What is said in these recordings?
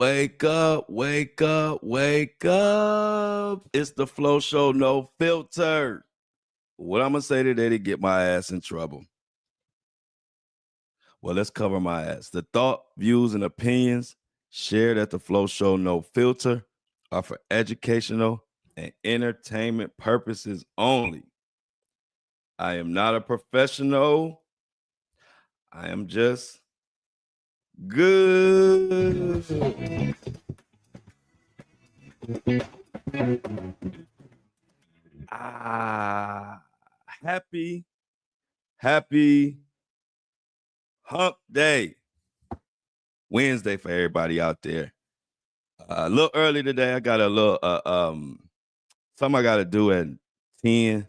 Wake up, wake up, wake up. It's the Flow Show, no filter. What I'm going to say today to get my ass in trouble? Well, let's cover my ass. The thought, views, and opinions shared at the Flow Show, no filter, are for educational and entertainment purposes only. I am not a professional. I am just good. Ah, happy hump day. Wednesday for everybody out there. A little early today. I got a little something I got to do at 10.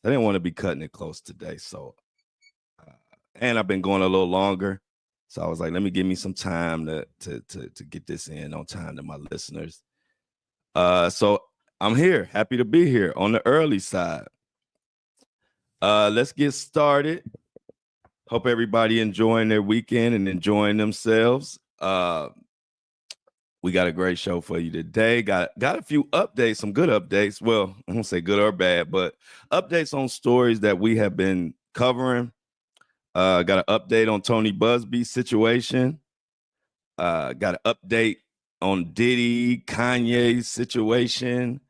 I didn't want to be cutting it close today, so and I've been going a little longer, so I was like, let me give me some time to get this in on time to my listeners. So I'm here, happy to be here on the early side. Let's get started. Hope everybody enjoying their weekend and enjoying themselves. We got a great show for you today. Got a few updates, some good updates. Well, I won't say good or bad, but updates on stories that we have been covering. Got an update on Tony Busby's situation. Got an update on Diddy, Kanye's situation.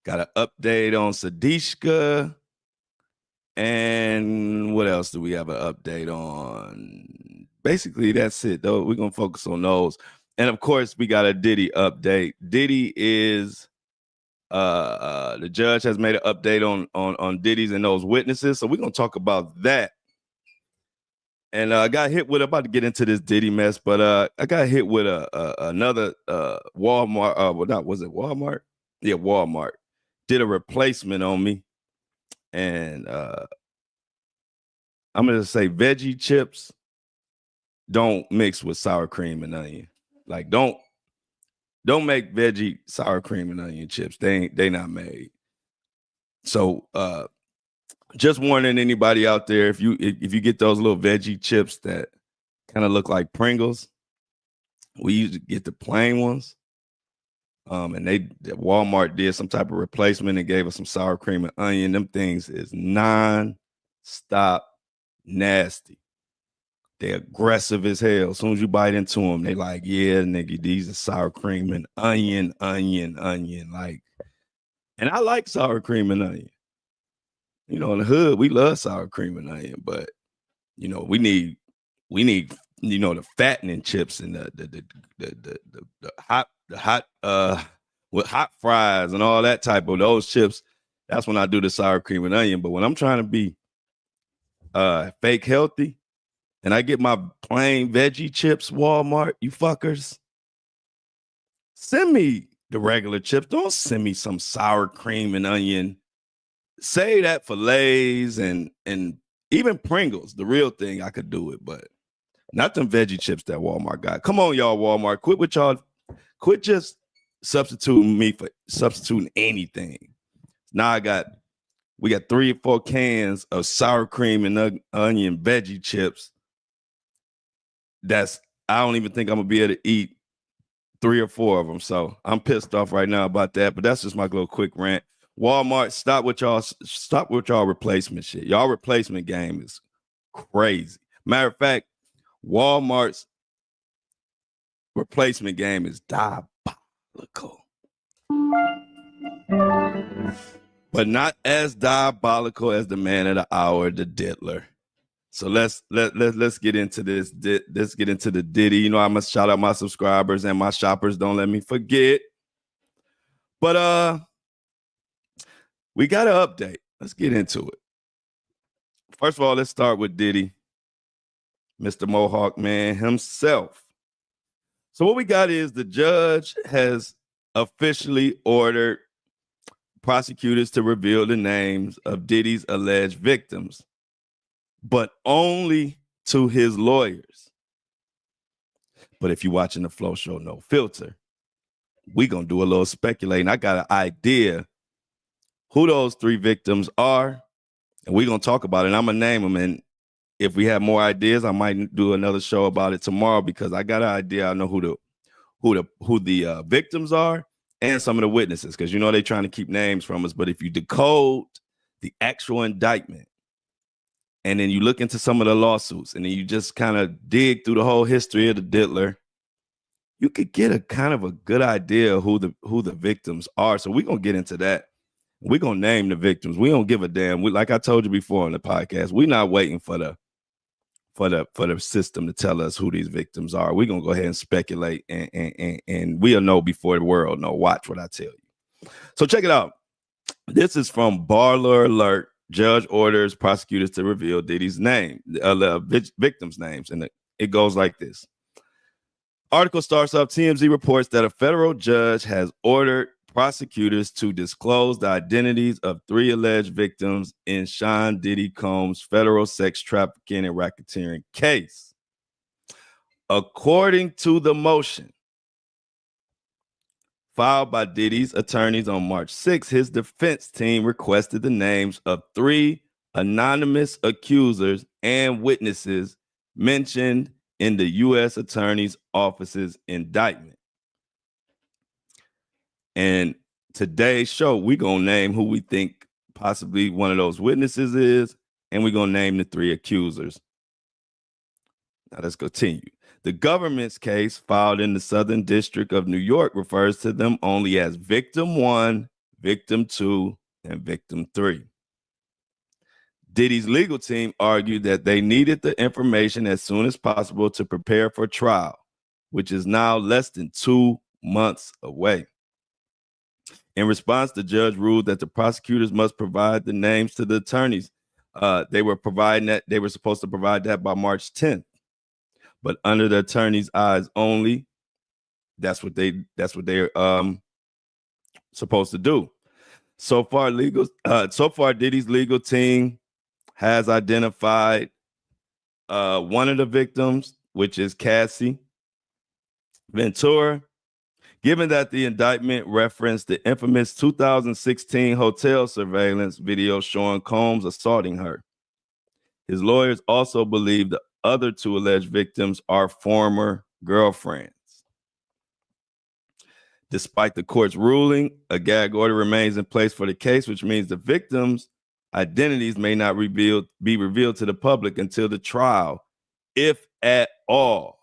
Got an update on Sadishka. And what else do we have an update on? Basically, that's it, though. We're going to focus on those. And, of course, we got a Diddy update. Diddy is the judge has made an update on Diddy's and those witnesses. So we're going to talk about that. And I got hit with, about to get into this Diddy mess, but I got hit with another Walmart. Was it Walmart? Yeah, Walmart. Did a replacement on me. And I'm going to say veggie chips don't mix with sour cream and onion. Like, don't make veggie sour cream and onion chips. They not made. So just warning anybody out there, if you get those little veggie chips that kind of look like Pringles, we usually get the plain ones. And Walmart did some type of replacement and gave us some sour cream and onion. Them things is non-stop nasty. They're aggressive as hell. As soon as you bite into them, they like, yeah, nigga, these are sour cream and onion. Like, and I like sour cream and onion. You know, in the hood, we love sour cream and onion, but you know, we need, you know, the fattening chips and the hot with hot fries and all that type of those chips. That's when I do the sour cream and onion. But when I'm trying to be fake healthy and I get my plain veggie chips, Walmart, you fuckers, send me the regular chips. Don't send me some sour cream and onion. Say that for Lay's and even Pringles, the real thing, I could do it, but not them veggie chips that Walmart got. Come on, y'all, Walmart. Quit just substituting me for substituting anything. Now we got 3 or 4 cans of sour cream and onion veggie chips. I don't even think I'm gonna be able to eat 3 or 4 of them. So I'm pissed off right now about that. But that's just my little quick rant. Walmart, stop with y'all replacement shit. Y'all replacement game is crazy. Matter of fact, Walmart's replacement game is diabolical. But not as diabolical as the man of the hour, the diddler. So let's get into this. Let's get into the Diddy. You know, I must shout out my subscribers and my shoppers. Don't let me forget. But we got an update. Let's get into it. First of all, let's start with Diddy, Mr. Mohawk Man himself. So what we got is the judge has officially ordered prosecutors to reveal the names of Diddy's alleged victims, but only to his lawyers. But if you're watching the Flow Show, no filter, we gonna do a little speculating. I got an idea who those 3 victims are, and we're gonna talk about it. I'm gonna name them, and if we have more ideas, I might do another show about it tomorrow because I got an idea. I know who the victims are and some of the witnesses, because you know they're trying to keep names from us. But if you decode the actual indictment, and then you look into some of the lawsuits, and then you just kind of dig through the whole history of the diddler, you could get a kind of a good idea of who the victims are. So we're gonna get into that. We're gonna name the victims. We don't give a damn. Like I told you before on the podcast, we're not waiting for the system to tell us who these victims are. We're gonna go ahead and speculate, and we'll know before the world know. Watch what I tell you. So check it out. This is from Baller Alert. Judge orders prosecutors to reveal Diddy's name, victims' names, and it goes like this. Article starts up. TMZ reports that a federal judge has ordered prosecutors to disclose the identities of 3 alleged victims in Sean Diddy Combs' federal sex trafficking and racketeering case. According to the motion filed by Diddy's attorneys on March 6, his defense team requested the names of 3 anonymous accusers and witnesses mentioned in the U.S. Attorney's Office's indictment. And today's show, we're going to name who we think possibly one of those witnesses is, and we're going to name the 3 accusers. Now let's continue. The government's case filed in the Southern District of New York refers to them only as Victim 1, Victim 2, and Victim 3. Diddy's legal team argued that they needed the information as soon as possible to prepare for trial, which is now less than 2 months away. In response, the judge ruled that the prosecutors must provide the names to the attorneys. They were supposed to provide that by March 10th. But under the attorney's eyes only, that's what they're supposed to do. So far, Diddy's legal team has identified one of the victims, which is Cassie Ventura. Given that the indictment referenced the infamous 2016 hotel surveillance video showing Combs assaulting her, his lawyers also believe the other 2 alleged victims are former girlfriends. Despite the court's ruling, a gag order remains in place for the case, which means the victims' identities may not be revealed to the public until the trial, if at all.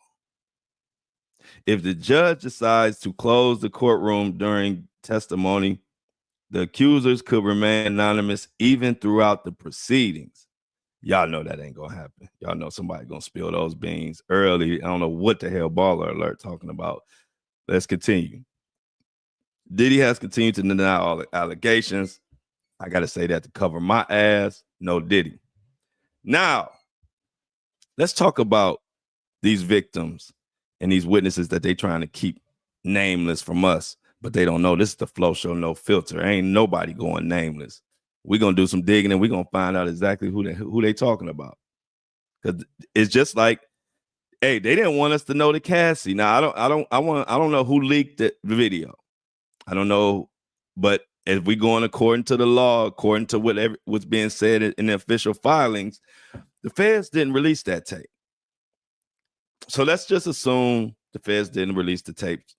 If the judge decides to close the courtroom during testimony, the accusers could remain anonymous even throughout the proceedings. Y'all know that ain't gonna happen. Y'all know somebody gonna spill those beans early. I don't know what the hell Baller Alert talking about. Let's continue. Diddy has continued to deny all the allegations. I gotta say that to cover my ass. No Diddy. Now, let's talk about these victims and these witnesses that they trying to keep nameless from us, but they don't know. This is the Flow Show, no filter. Ain't nobody going nameless. We're gonna do some digging and we're gonna find out exactly who they talking about. Because it's just like, hey, they didn't want us to know the Cassie. Now I don't know who leaked the video. I don't know, but if we going according to the law, according to what's being said in the official filings, the feds didn't release that tape. So let's just assume the feds didn't release the tapes.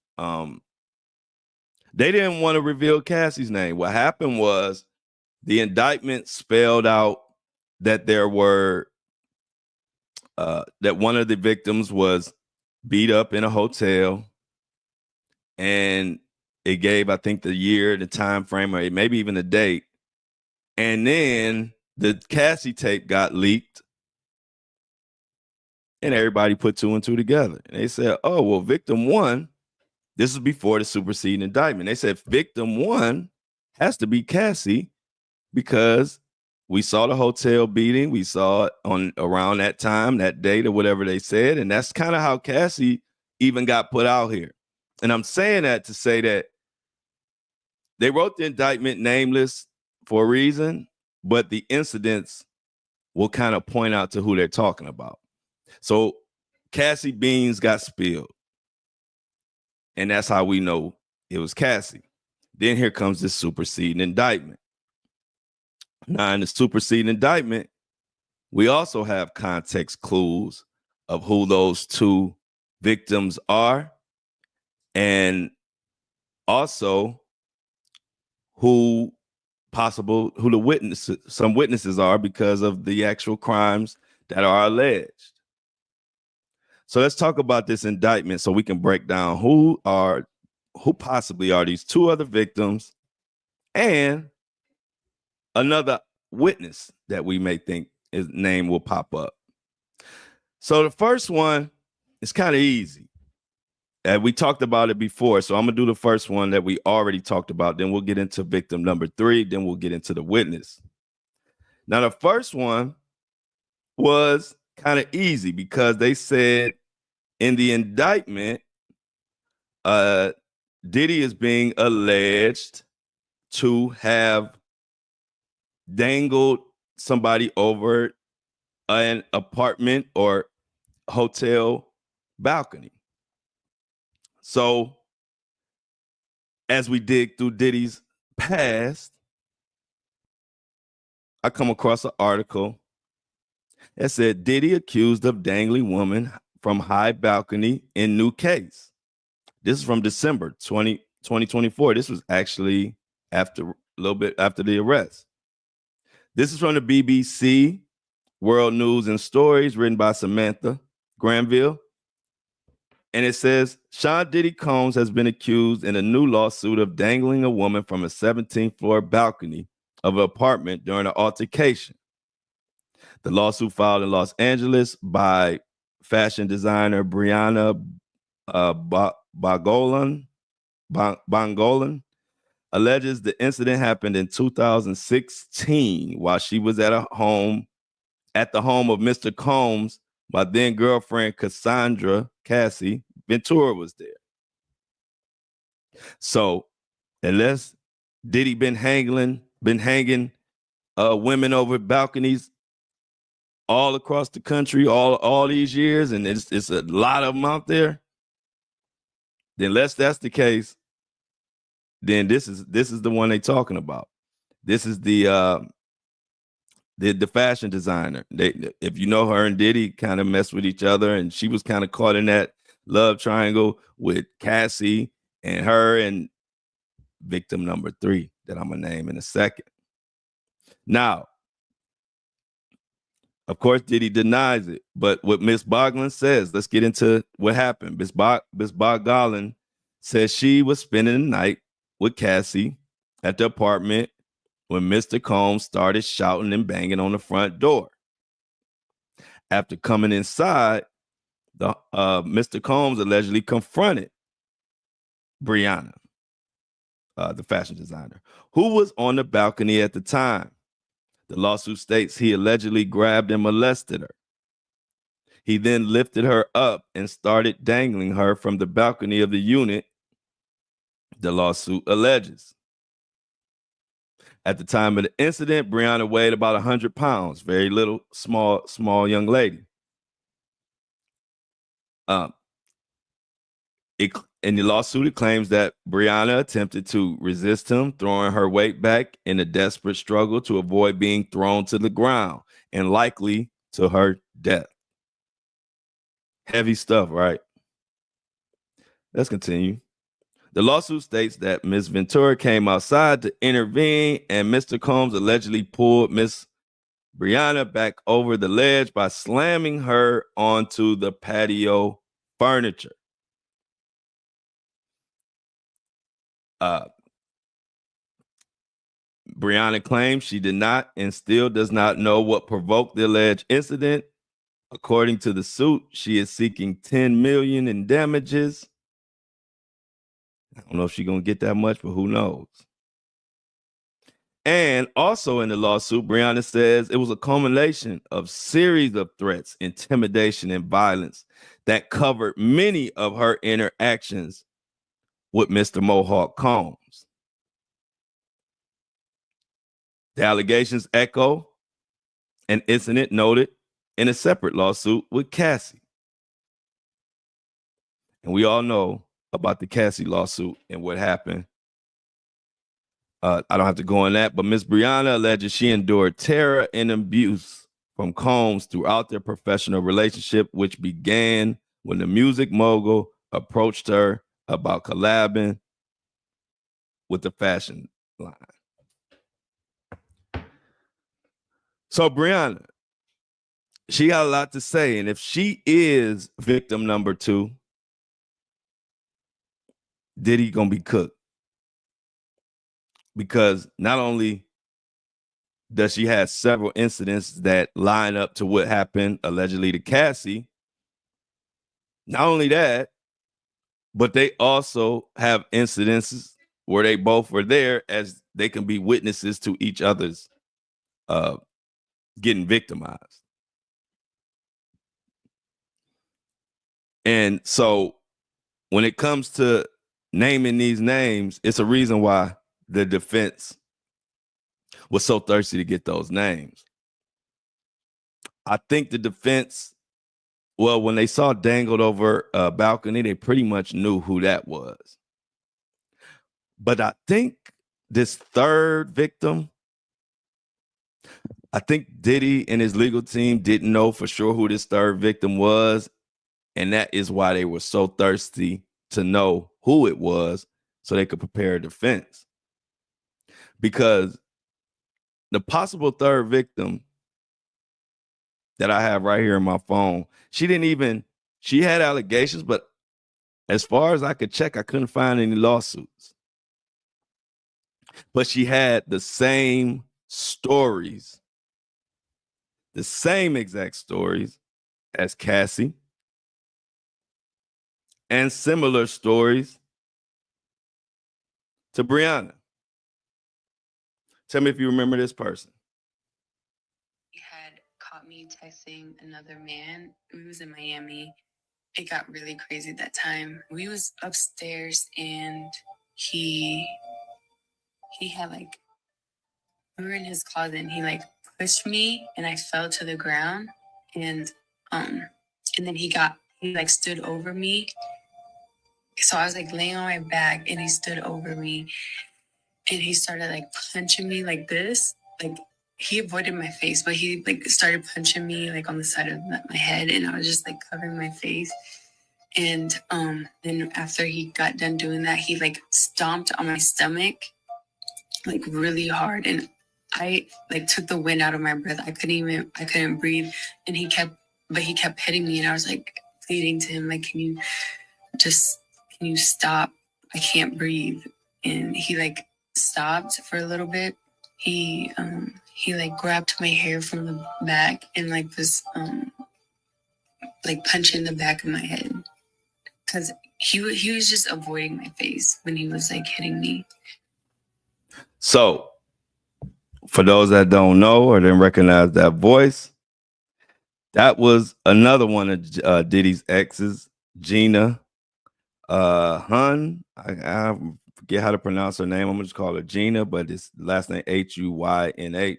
They didn't want to reveal Cassie's name. What happened was the indictment spelled out that there were that one of the victims was beat up in a hotel, and it gave, I think, the year, the time frame, or maybe even the date. And then the Cassie tape got leaked, and everybody put 2 and 2 together. And they said, oh, well, victim 1, this is before the superseding indictment. They said victim 1 has to be Cassie because we saw the hotel beating. We saw it on around that time, that date, or whatever they said. And that's kind of how Cassie even got put out here. And I'm saying that to say that they wrote the indictment nameless for a reason, but the incidents will kind of point out to who they're talking about. So Cassie beans got spilled, and that's how we know it was Cassie. Then here comes this superseding indictment. Now, in the superseding indictment, we also have context clues of who those 2 victims are. and also who some witnesses are because of the actual crimes that are alleged. So let's talk about this indictment so we can break down who possibly are these two other victims and another witness that we may think his name will pop up. So the first one is kind of easy. And we talked about it before. So I'm going to do the first one that we already talked about. Then we'll get into victim number 3. Then we'll get into the witness. Now, the first one was kind of easy because they said in the indictment, Diddy is being alleged to have dangled somebody over an apartment or hotel balcony. So as we dig through Diddy's past, I come across an article that said Diddy accused of dangling woman from high balcony in new case. This is from December 2024. This was actually a little bit after the arrest. This is from the BBC World News and Stories, written by Samantha Granville. And it says, Sean Diddy Combs has been accused in a new lawsuit of dangling a woman from a 17th floor balcony of an apartment during an altercation. The lawsuit filed in Los Angeles by fashion designer Brianna Bongolan alleges the incident happened in 2016 while she was at the home of Mr. Combs. My then girlfriend Cassie Ventura was there. So unless Diddy been hanging women over balconies all across the country all these years, and it's a lot of them out there, then unless that's the case, then this is the one they talking about. This is the fashion designer. If you know, her and Diddy kind of messed with each other, and she was kind of caught in that love triangle with Cassie and her and victim number 3 that I'm gonna name in a second. Now, of course, Diddy denies it, but what Miss Boglin says, let's get into what happened. Miss Boglin says she was spending the night with Cassie at the apartment when Mr. Combs started shouting and banging on the front door. After coming inside, Mr. Combs allegedly confronted Brianna, the fashion designer, who was on the balcony at the time. The lawsuit states he allegedly grabbed and molested her. He then lifted her up and started dangling her from the balcony of the unit, the lawsuit alleges. At the time of the incident, Brianna weighed about 100 pounds, very little, small young lady. In the lawsuit, it claims that Brianna attempted to resist him, throwing her weight back in a desperate struggle to avoid being thrown to the ground and likely to her death. Heavy stuff, right? Let's continue. The lawsuit states that Ms. Ventura came outside to intervene, and Mr. Combs allegedly pulled Ms. Brianna back over the ledge by slamming her onto the patio furniture. Brianna claims she did not and still does not know what provoked the alleged incident. According to the suit, she is seeking $10 million in damages. I don't know if she's going to get that much, but who knows? And also in the lawsuit, Brianna says it was a culmination of series of threats, intimidation, and violence that covered many of her interactions with Mr. Mohawk Combs. The allegations echo an incident noted in a separate lawsuit with Cassie. And we all know about the Cassie lawsuit and what happened. I don't have to go on that, but Ms. Brianna alleges she endured terror and abuse from Combs throughout their professional relationship, which began when the music mogul approached her about collabing with the fashion line. So Brianna, she got a lot to say. And if she is victim number 2, Diddy gonna be cooked. Because not only does she have several incidents that line up to what happened allegedly to Cassie, not only that, but they also have incidences where they both were there as they can be witnesses to each other's getting victimized. And so when it comes to naming these names, it's a reason why the defense was so thirsty to get those names. I think the defense, well, when they saw dangled over a balcony, they pretty much knew who that was. But I think this third victim, I think Diddy and his legal team didn't know for sure who this third victim was. And that is why they were so thirsty to know who it was so they could prepare a defense. Because the possible third victim that I have right here in my phone, she had allegations, but as far as I could check, I couldn't find any lawsuits. But she had the same stories, the same exact stories as Cassie, and similar stories to Brianna. Tell me if you remember this person. He had caught me texting another man. We was in Miami. It got really crazy that time. We was upstairs and he had like, we were in his closet and he like pushed me and I fell to the ground and then he like stood over me. So I was like laying on my back and he stood over me and he started like punching me like this. Like he avoided my face, but he like started punching me like on the side of my head and I was just like covering my face. And then after he got done doing that, he like stomped on my stomach like really hard and I like took the wind out of my breath. I couldn't breathe. And he kept hitting me and I was like pleading to him, like, can you stop? I can't breathe. And he like stopped for a little bit. He like grabbed my hair from the back and like was like punching the back of my head. Cause he was just avoiding my face when he was like hitting me. So for those that don't know or didn't recognize that voice, that was another one of Diddy's exes, Gina Hun. I forget how to pronounce her name. I'm gonna just call her Gina, but it's last name Huynh.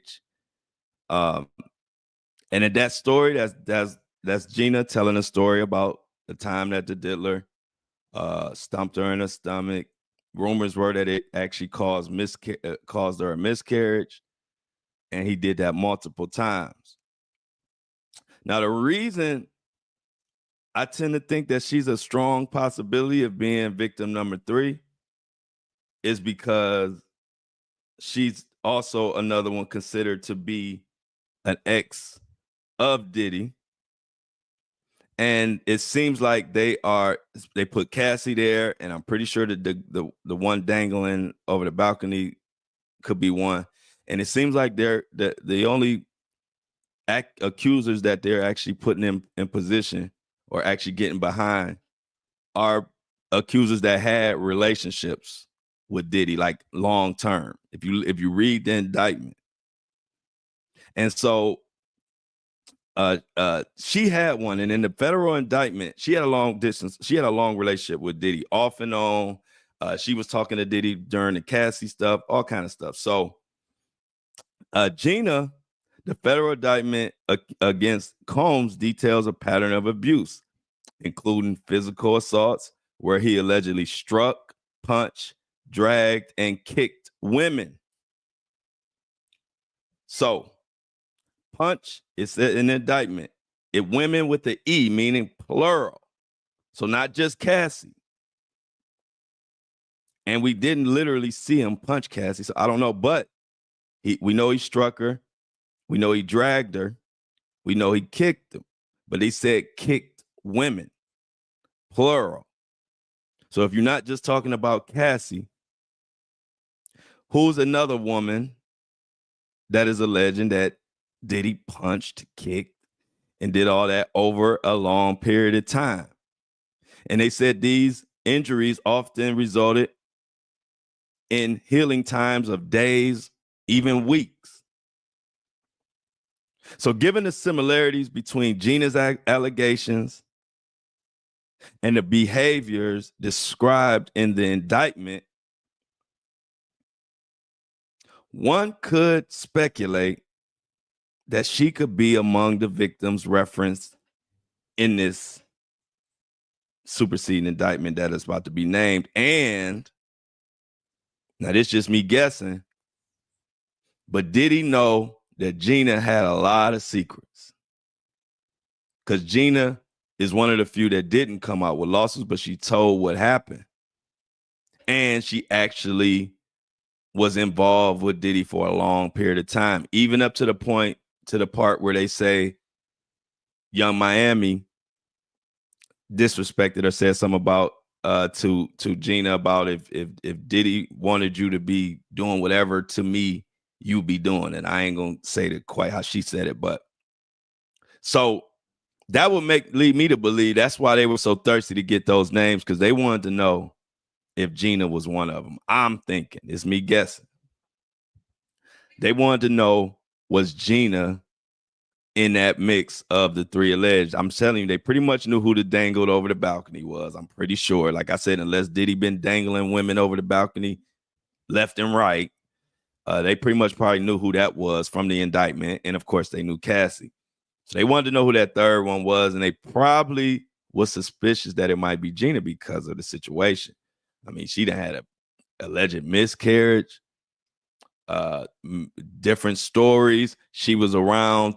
And in that story, that's Gina telling a story about the time that the diddler stumped her in her stomach. Rumors were that it actually caused her a miscarriage, and he did that multiple times. Now, the reason I tend to think that she's a strong possibility of being victim number 3 is because she's also another one considered to be an ex of Diddy. And it seems like they put Cassie there, and I'm pretty sure that the one dangling over the balcony could be one. And it seems like they're the only accusers that they're actually putting in position or actually getting behind are accusers that had relationships with Diddy, like long term. If you read the indictment. And so she had one, and in the federal indictment, she had a long relationship with Diddy, off and on. She was talking to Diddy during the Cassie stuff, all kind of stuff. So Gina, the federal indictment against Combs details a pattern of abuse, including physical assaults, where he allegedly struck, punched, dragged, and kicked women. So punch is an indictment. It women with the E, meaning plural. So not just Cassie. And we didn't literally see him punch Cassie. So I don't know, but we know he struck her. We know he dragged her. We know he kicked them. But they said kicked women, plural. So if you're not just talking about Cassie, who's another woman that is alleging that Diddy punched, kicked, and did all that over a long period of time? And they said these injuries often resulted in healing times of days, even weeks. So given the similarities between Gina's allegations and the behaviors described in the indictment, one could speculate that she could be among the victims referenced in this superseding indictment that is about to be named. And now this is just me guessing, but did he know that Gina had a lot of secrets? Because Gina is one of the few that didn't come out with lawsuits, but she told what happened. And she actually was involved with Diddy for a long period of time, even up to the part where they say Young Miami disrespected or said something about to Gina about if Diddy wanted you to be doing whatever to me, you be doing. And I ain't gonna say it quite how she said it, but so that would lead me to believe that's why they were so thirsty to get those names, because they wanted to know if Gina was one of them. I'm thinking, it's me guessing. They wanted to know, was Gina in that mix of the three alleged? I'm telling you, they pretty much knew who the dangled over the balcony was. I'm pretty sure. Like I said, unless Diddy been dangling women over the balcony left and right, they pretty much probably knew who that was from the indictment. And of course, they knew Cassie. So they wanted to know who that third one was, and they probably was suspicious that it might be Gina because of the situation. I mean, she done had a alleged miscarriage, different stories. She was around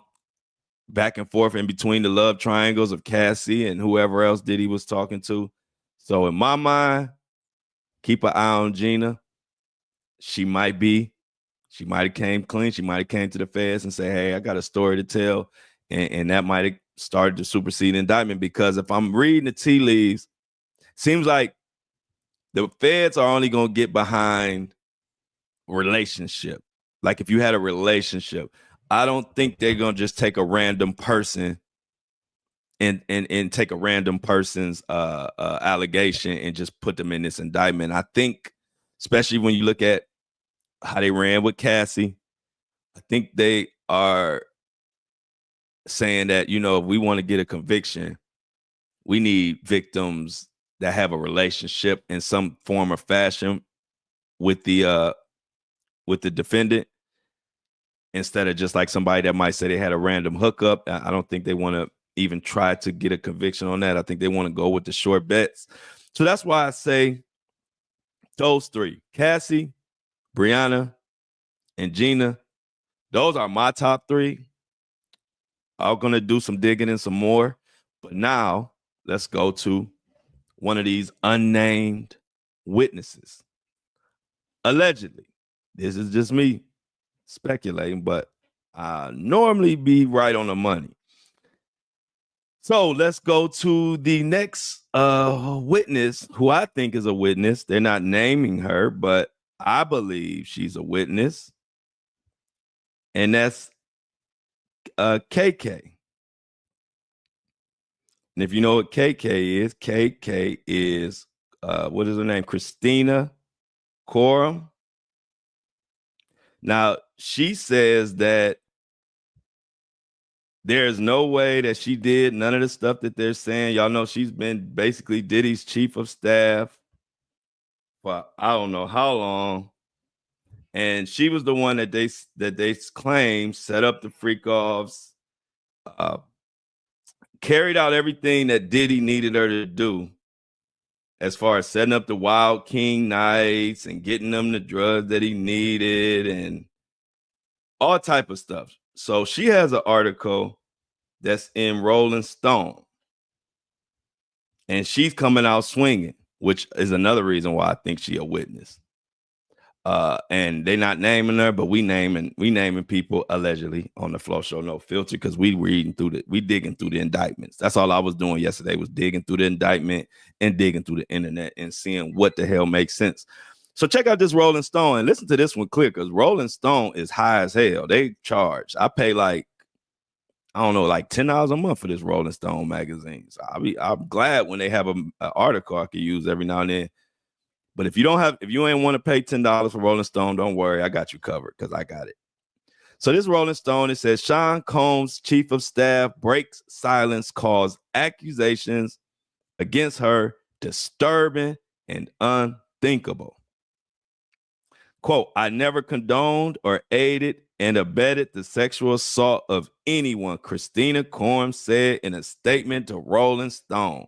back and forth in between the love triangles of Cassie and whoever else Diddy was talking to. So in my mind, keep an eye on Gina. She might have came clean. She might have came to the feds and say, hey, I got a story to tell. And that might have started to supersede indictment, because if I'm reading the tea leaves, seems like the feds are only going to get behind relationship. Like if you had a relationship, I don't think they're going to just take a random person and take a random person's allegation and just put them in this indictment. I think, especially when you look at how they ran with Cassie, I think they are saying that, if we want to get a conviction, we need victims that have a relationship in some form or fashion with the defendant, instead of just like somebody that might say they had a random hookup. I don't think they want to even try to get a conviction on that. I think they want to go with the short bets. So that's why I say those three, Cassie, Brianna, and Gina, those are my top three. I'm going to do some digging and some more. But now let's go to one of these unnamed witnesses. Allegedly, this is just me speculating, but I normally be right on the money. So let's go to the next witness, who I think is a witness. They're not naming her, but I believe she's a witness. And that's KK. And if you know what KK is, what is her name? Christina Coram. Now, she says that there's no way that she did none of the stuff that they're saying. Y'all know she's been basically Diddy's chief of staff for I don't know how long. And she was the one that they claim set up the freak offs, carried out everything that Diddy needed her to do, as far as setting up the Wild King nights and getting them the drugs that he needed and all type of stuff. So she has an article that's in Rolling Stone, and she's coming out swinging. which is another reason why I think she a witness. And they're not naming her, but we naming people allegedly on the Flow Show No Filter because we digging through the indictments. That's all I was doing yesterday, was digging through the indictment and digging through the internet and seeing what the hell makes sense. So check out this Rolling Stone and listen to this one clear, because Rolling Stone is high as hell. They charge. I pay like, I don't know, like $10 a month for this Rolling Stone magazine. So I'm glad when they have an article I can use every now and then. But if you ain't want to pay $10 for Rolling Stone, don't worry, I got you covered because I got it. So this Rolling Stone, it says Sean Combs, chief of staff, breaks silence, calls accusations against her disturbing and unthinkable. Quote, I never condoned or aided and abetted the sexual assault of anyone, Christina Combs said in a statement to Rolling Stone.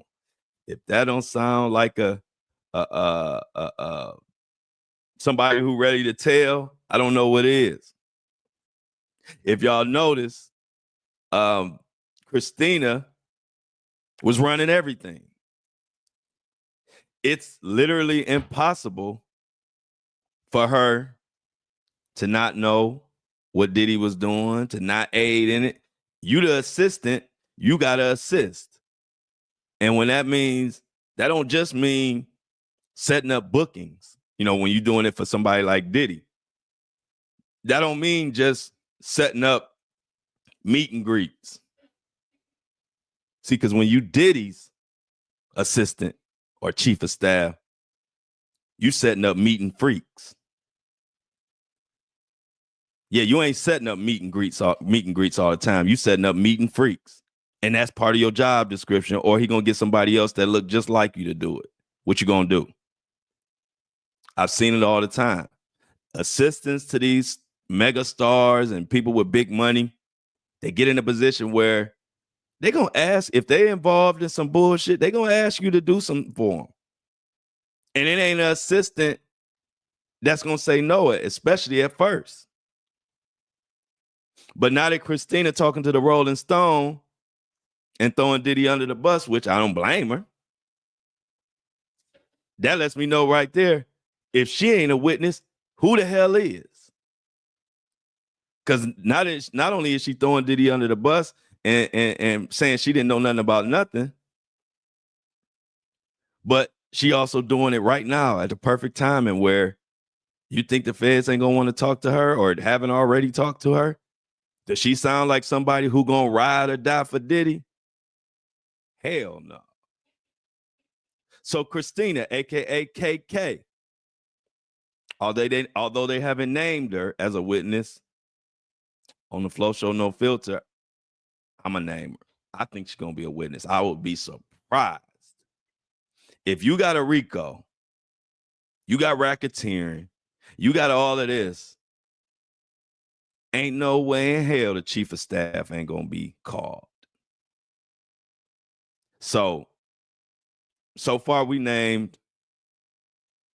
If that don't sound like somebody who ready to tell, I don't know what is. If y'all notice, Christina was running everything. It's literally impossible for her to not know what Diddy was doing, to not aid in it. You the assistant, you gotta assist. And when that means, that don't just mean setting up bookings. You know, when you're doing it for somebody like Diddy, that don't mean just setting up meet and greets. See, because when you Diddy's assistant or chief of staff, you setting up meet and freaks. Yeah, you ain't setting up meet and greets all the time. You setting up meet and freaks. And that's part of your job description, or he gonna get somebody else that look just like you to do it. What you gonna do? I've seen it all the time. Assistants to these mega stars and people with big money, they get in a position where they're gonna ask, if they're involved in some bullshit, they're gonna ask you to do something for them. And it ain't an assistant that's gonna say no, especially at first. But now that Christina talking to the Rolling Stone and throwing Diddy under the bus, which I don't blame her, that lets me know right there, if she ain't a witness, who the hell is? Because not only is she throwing Diddy under the bus and saying she didn't know nothing about nothing, but she also doing it right now at the perfect timing where you think the feds ain't gonna want to talk to her or haven't already talked to her. Does she sound like somebody who gonna ride or die for Diddy? Hell no. So Christina, aka KK, although they haven't named her as a witness on the Flow Show No Filter, I'm gonna name her. I think she's gonna be a witness. I would be surprised if you got a RICO, you got racketeering, you got all of this. Ain't no way in hell the chief of staff ain't gonna be called. So far we named,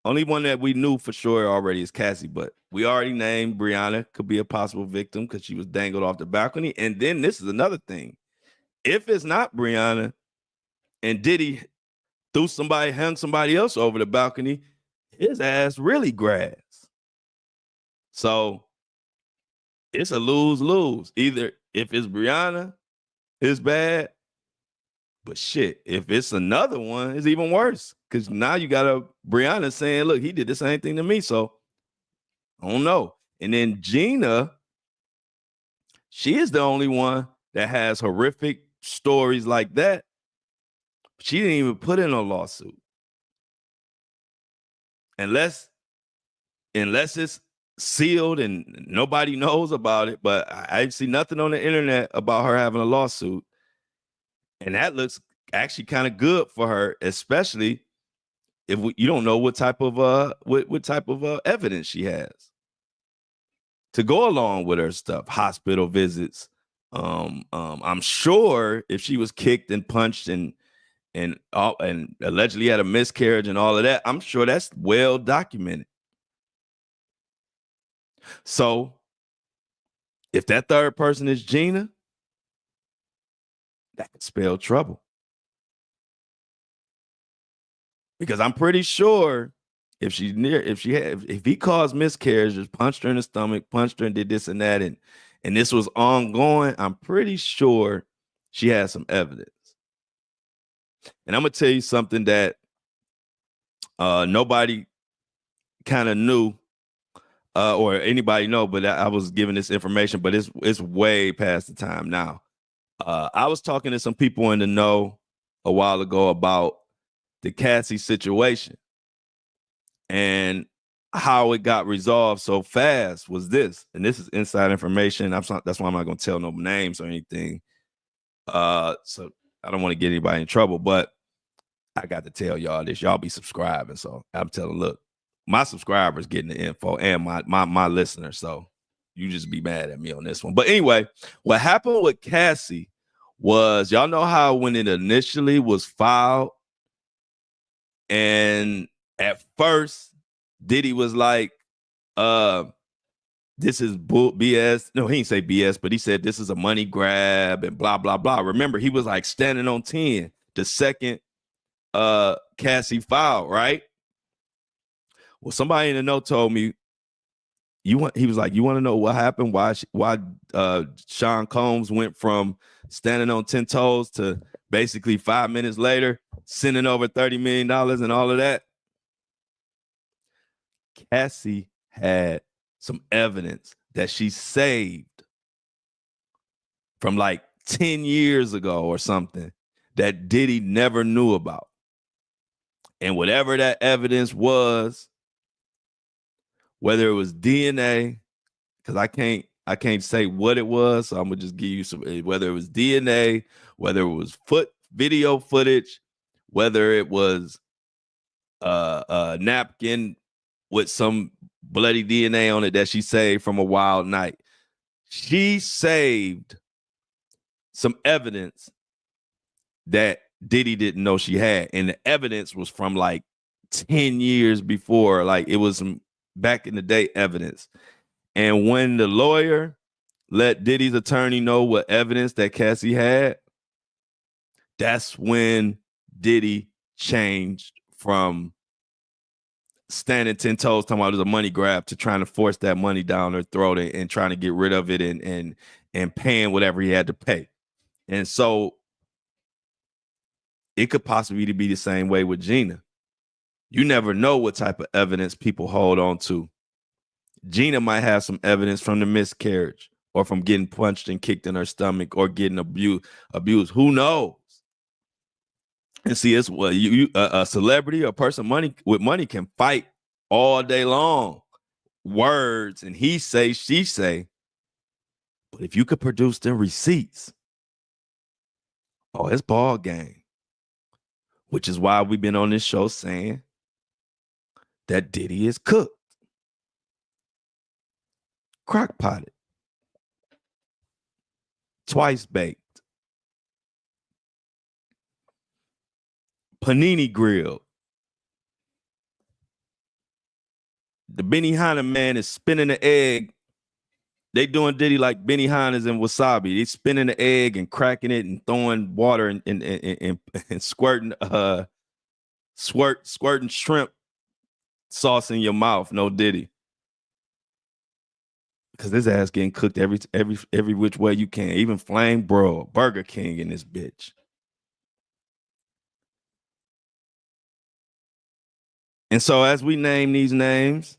only one that we knew for sure already is Cassie, but we already named Brianna could be a possible victim because she was dangled off the balcony. And then this is another thing. If it's not Brianna and Diddy hung somebody else over the balcony, his ass really grass. So it's a lose-lose. Either if it's Brianna, it's bad. But shit, if it's another one, it's even worse. Because now you got a Brianna saying, look, he did the same thing to me. So I don't know. And then Gina, she is the only one that has horrific stories like that. She didn't even put in a lawsuit. Unless it's sealed and nobody knows about it. But I see nothing on the internet about her having a lawsuit. And that looks actually kind of good for her, especially if you don't know what type of evidence she has to go along with her stuff, hospital visits. I'm sure if she was kicked and punched and allegedly had a miscarriage and all of that, I'm sure that's well documented. So if that third person is Gina, that could spell trouble. Because I'm pretty sure if he caused miscarriages, punched her in the stomach, punched her and did this and that, and this was ongoing, I'm pretty sure she has some evidence. And I'm gonna tell you something that nobody kind of knew, or anybody know, but I was given this information, but it's way past the time now. I was talking to some people in the know a while ago about the Cassie situation, and how it got resolved so fast was this, and this is inside information. That's why I'm not gonna tell no names or anything. So I don't want to get anybody in trouble, but I got to tell y'all this. Y'all be subscribing, so I'm telling. Look, my subscribers getting the info, and my listeners. So you just be mad at me on this one. But anyway, what happened with Cassie was, y'all know how when it initially was filed, and at first Diddy was like, this is BS. No, he didn't say BS, but he said this is a money grab and blah, blah, blah. Remember, he was like standing on 10 the second Cassie filed, right? Well, somebody in the know told me, he was like, you want to know what happened? Why Sean Combs went from standing on 10 toes to basically 5 minutes later sending over $30 million and all of that? Cassie had some evidence that she saved from like 10 years ago or something that Diddy never knew about. And whatever that evidence was, whether it was DNA, because I can't say what it was, so I'm gonna just give you some, whether it was DNA, whether it was video footage, whether it was a napkin with some bloody DNA on it that she saved from a wild night. She saved some evidence that Diddy didn't know she had. And the evidence was from like 10 years before. Like, it was some back in the day evidence. And when the lawyer let Diddy's attorney know what evidence that Cassie had, that's when Diddy changed from standing 10 toes talking about it was a money grab to trying to force that money down her throat and trying to get rid of it and paying whatever he had to pay. And so it could possibly be the same way with Gina. You never know what type of evidence people hold on to. Gina might have some evidence from the miscarriage or from getting punched and kicked in her stomach or getting abused. Who knows? And see, it's what a celebrity or a person with money can fight all day long. Words and he say, she say. But if you could produce them receipts, oh, it's ball game. Which is why we've been on this show saying that Diddy is cooked, crock-potted, twice baked, panini grilled. The Benihana man is spinning the egg. They doing Diddy like Benihanas and wasabi. They spinning the egg and cracking it and throwing water and squirting squirting shrimp sauce in your mouth. No Diddy, because this ass getting cooked every which way you can. Even flame broiled, Burger King in this bitch. And so as we name these names,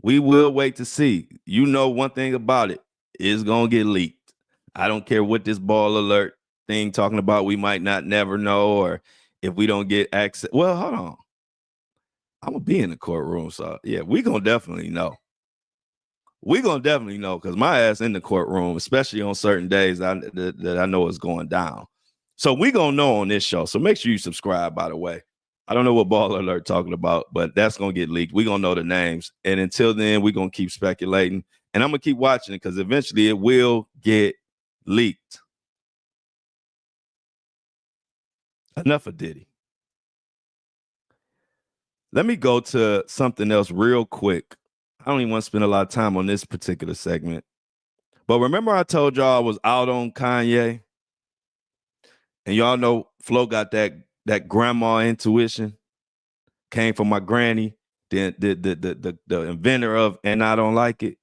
we will wait to see. You know one thing about it, it's going to get leaked. I don't care what this ball alert thing talking about, we might not never know, or if we don't get access. Well, hold on. I'm going to be in the courtroom, so yeah, we going to definitely know. We're going to definitely know, because my ass in the courtroom, especially on certain days that I know is going down. So we going to know on this show. So make sure you subscribe, by the way. I don't know what ball alert talking about, but that's going to get leaked. We're going to know the names. And until then, we're going to keep speculating. And I'm going to keep watching it, because eventually it will get leaked. Enough of Diddy. Let me go to something else real quick. I don't even want to spend a lot of time on this particular segment. But remember I told y'all I was out on Kanye? And y'all know Flo got that grandma intuition. came from my granny, the inventor of And I Don't Like It.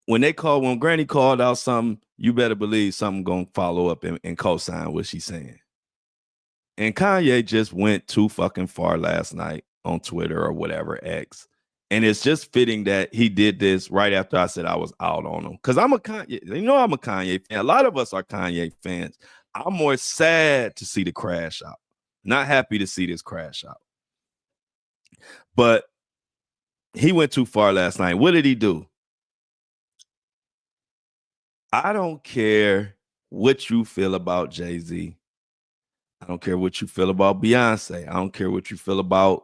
When Granny called out something, you better believe something gonna follow up and co-sign what she's saying. And Kanye just went too fucking far last night on Twitter or whatever, X. And it's just fitting that he did this right after I said I was out on him. Because I'm a Kanye, I'm a Kanye fan. A lot of us are Kanye fans. I'm more sad to see the crash out. Not happy to see this crash out. But he went too far last night. What did he do? I don't care what you feel about Jay-Z. I don't care what you feel about Beyonce. I don't care what you feel about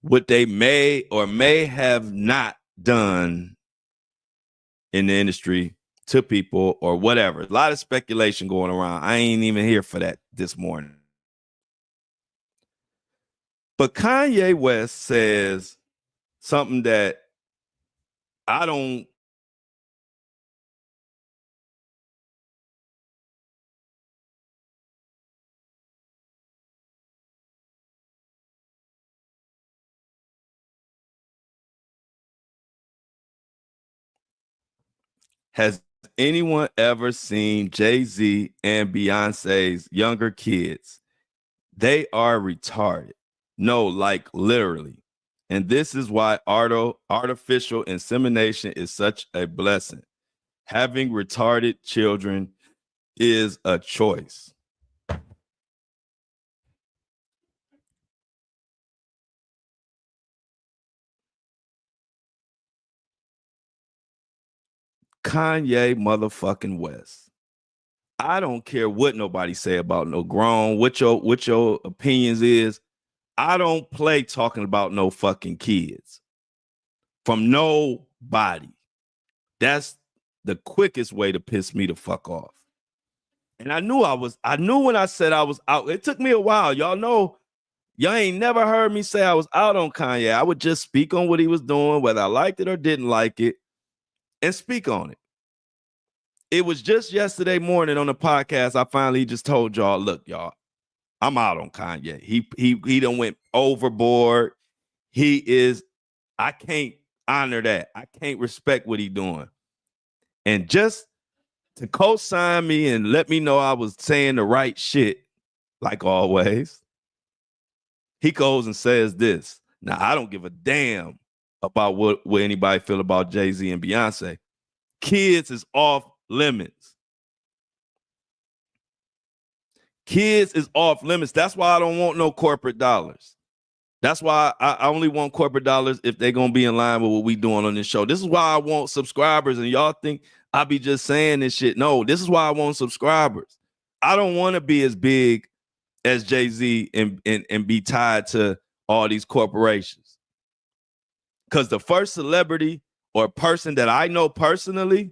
what they may or may have not done in the industry to people or whatever. A lot of speculation going around. I ain't even here for that this morning. But Kanye West says something that I don't Has anyone ever seen Jay-Z and Beyonce's younger kids? They are retarded. No, like literally. And this is why artificial insemination is such a blessing. Having retarded children is a choice. Kanye motherfucking West. I don't care what nobody say about no grown, what your opinions is. I don't play talking about no fucking kids from nobody. That's the quickest way to piss me the fuck off. And I knew when I said I was out. It took me a while. Y'all know, y'all ain't never heard me say I was out on Kanye. I would just speak on what he was doing, whether I liked it or didn't like it, and speak on it. It was just yesterday morning on the podcast, I finally just told y'all, look, y'all, I'm out on Kanye. He done went overboard. I can't honor that. I can't respect what he doing. And just to co-sign me and let me know I was saying the right shit, like always, he goes and says this. Now, I don't give a damn about what anybody feel about Jay-Z and Beyonce. Kids is off limits. Kids is off limits. That's why I don't want no corporate dollars. That's why I only want corporate dollars if they're going to be in line with what we doing on this show. This is why I want subscribers, and y'all think I be just saying this shit. No, this is why I want subscribers. I don't want to be as big as Jay-Z and be tied to all these corporations. Because the first celebrity or person that I know personally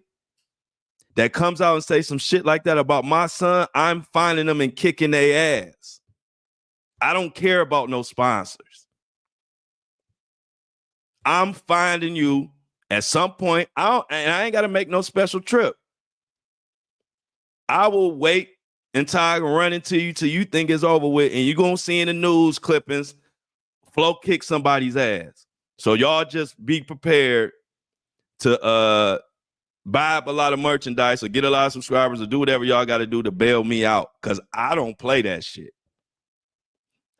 that comes out and say some shit like that about my son, I'm finding them and kicking their ass. I don't care about no sponsors. I'm finding you at some point. I ain't got to make no special trip. I will wait until I run into you till you think it's over with, and you're going to see in the news clippings, Flo kick somebody's ass. So y'all just be prepared to buy up a lot of merchandise or get a lot of subscribers or do whatever y'all got to do to bail me out, because I don't play that shit.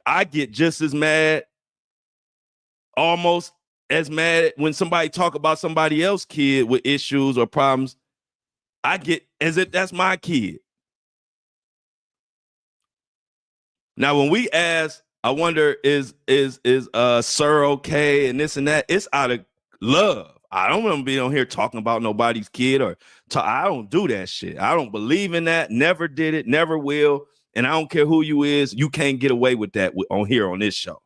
I get just as mad, almost as mad when somebody talk about somebody else's kid with issues or problems. I get as if that's my kid. Now, when we ask, I wonder, is Sir okay and this and that, it's out of love. I don't want to be on here talking about nobody's kid I don't do that shit. I don't believe in that. Never did it. Never will. And I don't care who you is. You can't get away with that on here on this show.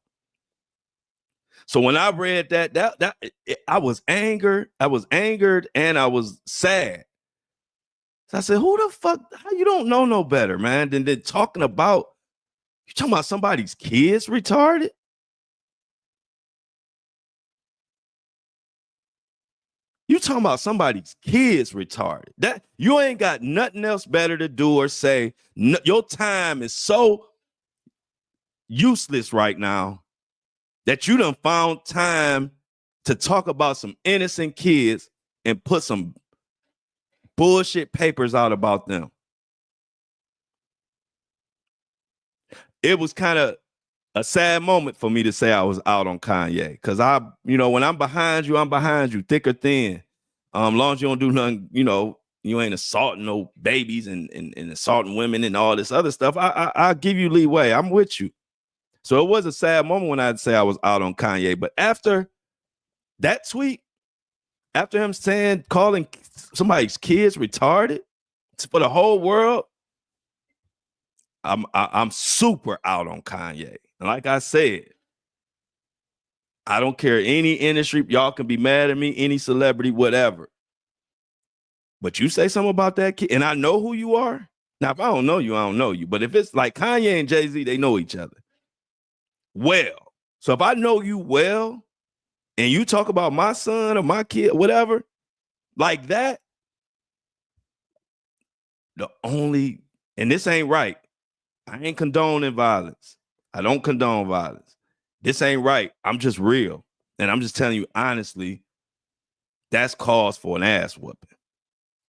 So when I read that I was angered. I was angered and I was sad. So I said, who the fuck? How you don't know no better, man, than talking about, you talking about somebody's kids retarded? You talking about somebody's kids retarded. That you ain't got nothing else better to do or say. No, your time is so useless right now that you done found time to talk about some innocent kids and put some bullshit papers out about them. It was kind of a sad moment for me to say I was out on Kanye. Cause when I'm behind you, thick or thin. Long as you don't do nothing, you ain't assaulting no babies and assaulting women and all this other stuff. I'll give you leeway. I'm with you. So it was a sad moment when I'd say I was out on Kanye. But after that tweet, after him calling somebody's kids retarded for the whole world, I'm super out on Kanye. And like I said, I don't care any industry. Y'all can be mad at me, any celebrity, whatever. But you say something about that kid, and I know who you are. Now, if I don't know you, I don't know you. But if it's like Kanye and Jay-Z, they know each other well. So if I know you well, and you talk about my son or my kid, whatever, like that, and this ain't right. I ain't condoning violence. I don't condone violence. This ain't right. I'm just real. And I'm just telling you honestly, that's cause for an ass whooping.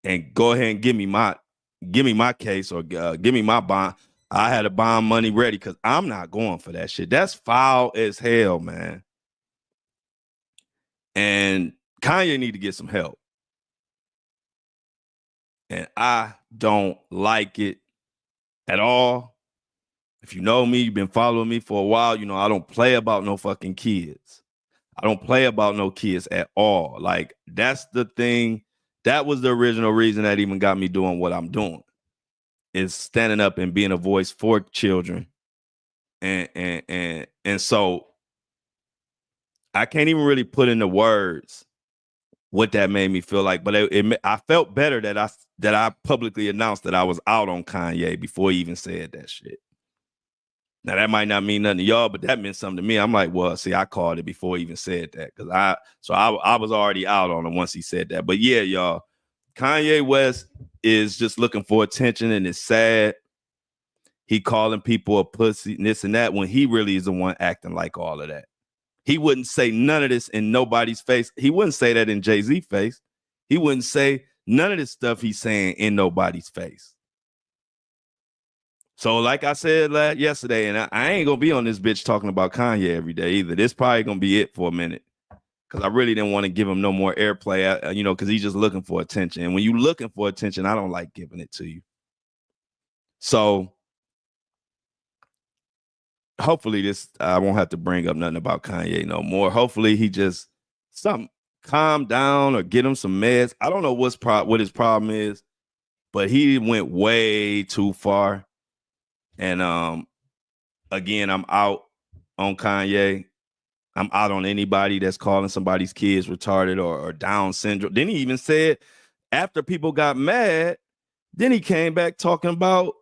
And go ahead and give me my case or give me my bond. I had a bond money ready because I'm not going for that shit. That's foul as hell, man. And Kanye need to get some help. And I don't like it at all. If you know me, you've been following me for a while, you know I don't play about no fucking kids. I don't play about no kids at all. Like, that's the thing. That was the original reason that even got me doing what I'm doing, is standing up and being a voice for children. And so I can't even really put into words what that made me feel like, but I felt better that I publicly announced that I was out on Kanye before he even said that shit. Now that might not mean nothing to y'all, but that meant something to me. I'm like, well, see, I called it before he even said that, because I was already out on him once he said that. But yeah, y'all, Kanye West is just looking for attention, and it's sad. He calling people a pussy and this and that when he really is the one acting like all of that. He wouldn't say none of this in nobody's face. He wouldn't say that in Jay-Z's face. He wouldn't say none of this stuff he's saying in nobody's face. So like I said yesterday, and I ain't going to be on this bitch talking about Kanye every day either. This probably going to be it for a minute, because I really didn't want to give him no more airplay, because he's just looking for attention. And when you're looking for attention, I don't like giving it to you. So hopefully I won't have to bring up nothing about Kanye no more. Hopefully he just calm down or get him some meds. I don't know what his problem is, but he went way too far. And again, I'm out on Kanye. I'm out on anybody that's calling somebody's kids retarded or Down syndrome. Then he even said, after people got mad, then he came back talking about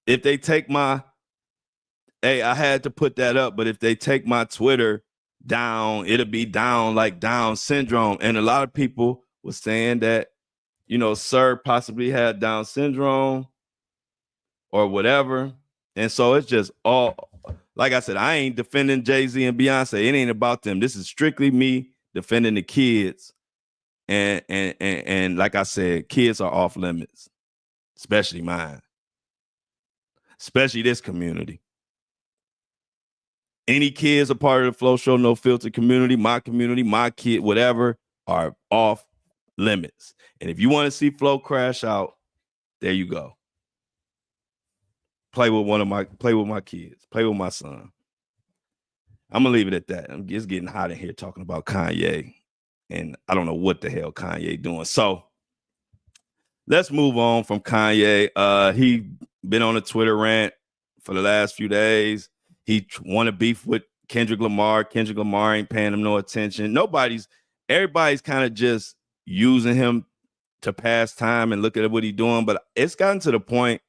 if they take my, hey, I had to put that up, but if they take my Twitter down, it'll be down like Down syndrome. And a lot of people were saying that, Sir possibly had Down syndrome or whatever. And so it's just all, like I said, I ain't defending Jay-Z and Beyonce. It ain't about them. This is strictly me defending the kids. And like I said, kids are off limits, especially mine, especially this community. Any kids a part of the Flow Show No Filter community, my kid, whatever, are off limits. And if you want to see Flow crash out, there you go. Play with my kids, play with my son. I'm gonna leave it at that. It's getting hot in here talking about Kanye, and I don't know what the hell Kanye doing. So let's move on from Kanye. He been on a Twitter rant for the last few days. He want to beef with Kendrick Lamar. Kendrick Lamar ain't paying him no attention. Everybody's kind of just using him to pass time and look at what he's doing. But it's gotten to the point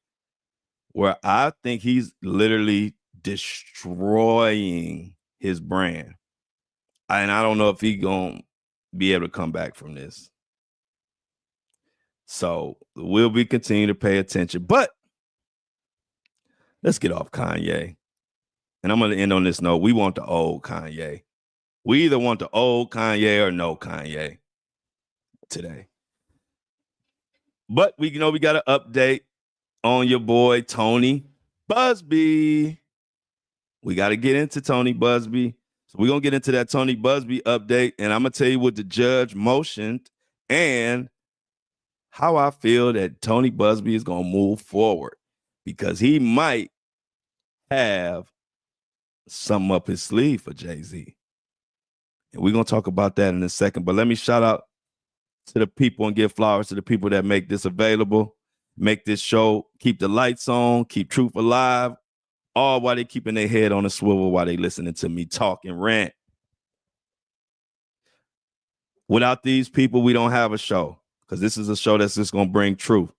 where I think he's literally destroying his brand. And I don't know if he's going to be able to come back from this. So we'll be continuing to pay attention. But let's get off Kanye. and I'm going to end on this note. We want the old Kanye. We either want the old Kanye or no Kanye today. But we got an update on your boy Tony Busby. We got to get into Tony Busby. So we're going to get into that Tony Busby update, and I'm going to tell you what the judge motioned and how I feel that Tony Busby is going to move forward, because he might have something up his sleeve for Jay-Z. And we're going to talk about that in a second. But let me shout out to the people and give flowers to the people that make this available, make this show, keep the lights on, keep truth alive, all while they keeping their head on a swivel while they listening to me talk and rant. Without these people, we don't have a show, because this is a show that's just going to bring truth.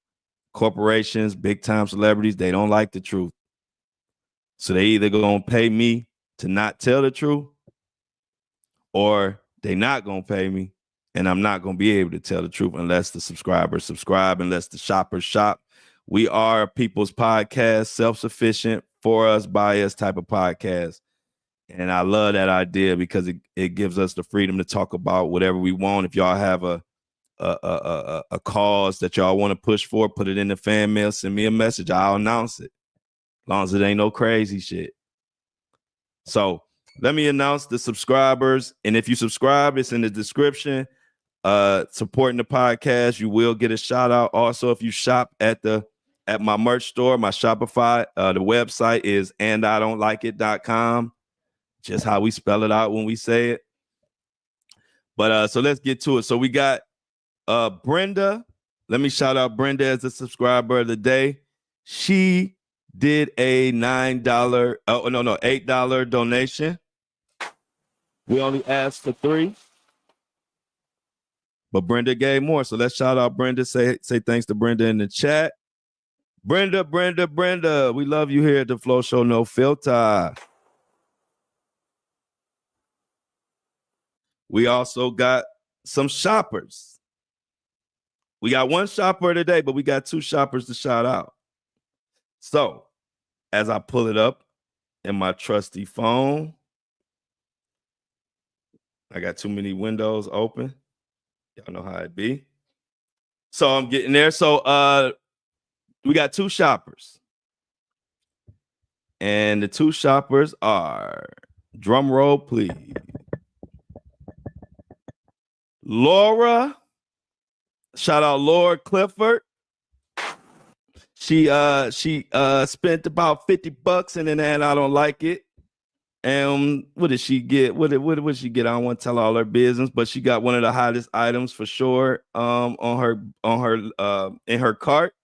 Corporations, big time celebrities, they don't like the truth. So they either going to pay me to not tell the truth, or they not going to pay me, and I'm not going to be able to tell the truth unless the subscribers subscribe, unless the shoppers shop. We are a people's podcast, self-sufficient, for us, by us type of podcast. And I love that idea, because it gives us the freedom to talk about whatever we want. If y'all have a cause that y'all want to push for, put it in the fan mail, send me a message. I'll announce it, as long as it ain't no crazy shit. So let me announce the subscribers. And if you subscribe, it's in the description. Supporting the podcast, you will get a shout out. Also, if you shop at my merch store, my Shopify, the website is andidon'tlikeit.com. Just how we spell it out when we say it. But so let's get to it. So we got Brenda. Let me shout out Brenda as a subscriber of the day. She did a $8 donation. We only asked for 3, but Brenda gave more. So let's shout out Brenda. Say thanks to Brenda in the chat. Brenda, we love you here at the Flow Show No Filter. We also got some shoppers. We got one shopper today, but we got 2 shoppers to shout out. So as I pull it up in my trusty phone, I got too many windows open. Y'all know how it be. So I'm getting there. So we got 2 shoppers. And the 2 shoppers are, drum roll please, Laura. Shout out Laura Clifford. She spent about $50 in an ad. I don't like it. And what did she get? What did she get? I don't want to tell all her business, but she got one of the hottest items for sure. On her in her cart.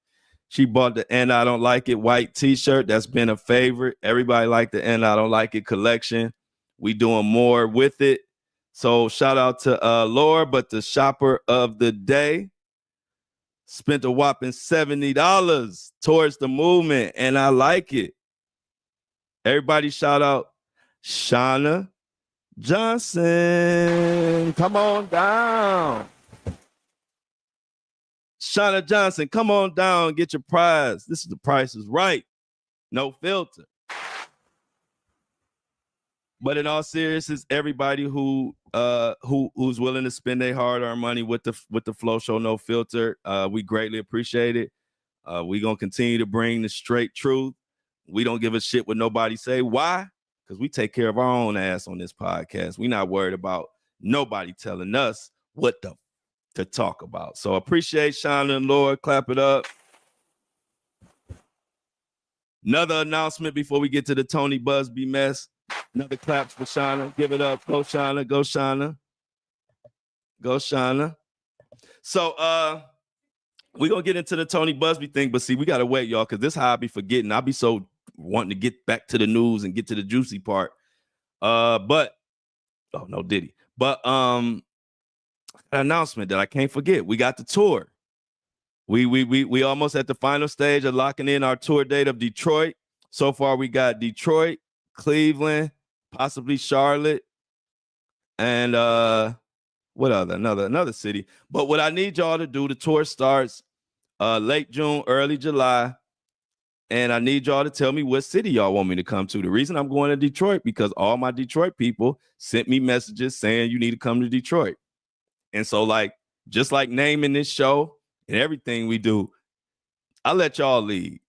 She bought the And I Don't Like It white t-shirt. That's been a favorite. Everybody liked the And I Don't Like It collection. We doing more with it. So shout out to Laura, but the shopper of the day spent a whopping $70 towards the movement, and I like it. Everybody shout out Shauna Johnson. Come on down. Shauna Johnson, come on down, get your prize. This is The Price is Right. No filter. But in all seriousness, everybody who's willing to spend their hard-earned money with the Flow Show No Filter, we greatly appreciate it. We're gonna continue to bring the straight truth. We don't give a shit what nobody say. Why? Because we take care of our own ass on this podcast. We're not worried about nobody telling us what to talk about. So appreciate Shauna and Lord. Clap it up. Another announcement before we get to the Tony Busby mess. Another claps for Shauna. Give it up. Go Shauna. Go Shauna. Go Shauna. So we're gonna get into the Tony Busby thing, but see, we gotta wait, y'all, because this is how I be forgetting. I be so wanting to get back to the news and get to the juicy part. But oh no, Diddy. But an announcement that I can't forget. We got the tour. We almost at the final stage of locking in our tour date of Detroit. So far, we got Detroit, Cleveland, possibly Charlotte, and what other? Another city. But what I need y'all to do, the tour starts late June, early July. And I need y'all to tell me what city y'all want me to come to. The reason I'm going to Detroit, because all my Detroit people sent me messages saying you need to come to Detroit. And so, like, just like naming this show and everything we do, I let y'all lead.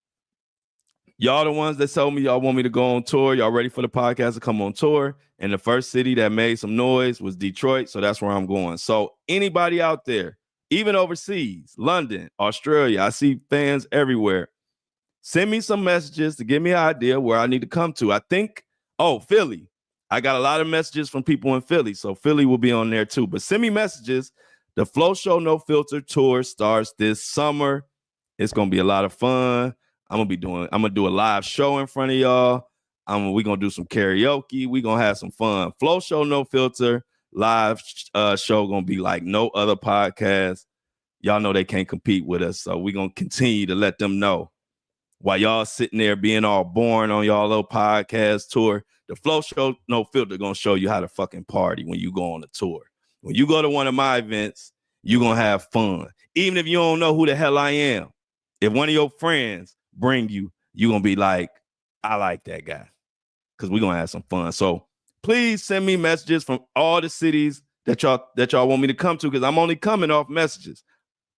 Y'all the ones that told me y'all want me to go on tour. Y'all ready for the podcast to come on tour. And the first city that made some noise was Detroit. So that's where I'm going. So anybody out there, even overseas, London, Australia, I see fans everywhere. Send me some messages to give me an idea where I need to come to. I think, Philly. I got a lot of messages from people in Philly. So Philly will be on there too. But send me messages. The Flow Show No Filter tour starts this summer. It's going to be a lot of fun. I'm gonna do a live show in front of y'all. We're gonna do some karaoke. We're gonna have some fun. Flow Show No Filter live show gonna be like no other podcast. Y'all know they can't compete with us. So we're gonna continue to let them know. While y'all sitting there being all boring on y'all little podcast tour, the Flow Show No Filter gonna show you how to fucking party when you go on a tour. When you go to one of my events, you're gonna have fun. Even if you don't know who the hell I am. If one of your friends bring you, you're gonna be like, I like that guy. Because we're gonna have some fun. So please send me messages from all the cities that y'all want me to come to, because I'm only coming off messages.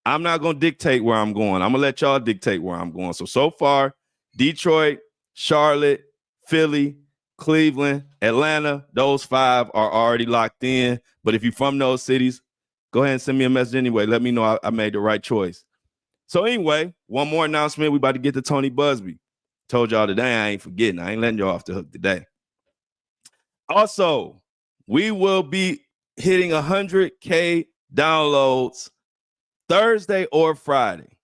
I'm not gonna dictate where I'm going. I'm gonna let y'all dictate where I'm going. So far, Detroit, Charlotte, Philly, Cleveland, Atlanta, those 5 are already locked in. But if you're from those cities, go ahead and send me a message anyway. Let me know I made the right choice. So anyway, one more announcement. We about to get to Tony Busby. Told y'all today, I ain't forgetting. I ain't letting y'all off the hook today. Also, we will be hitting 100K downloads Thursday or Friday.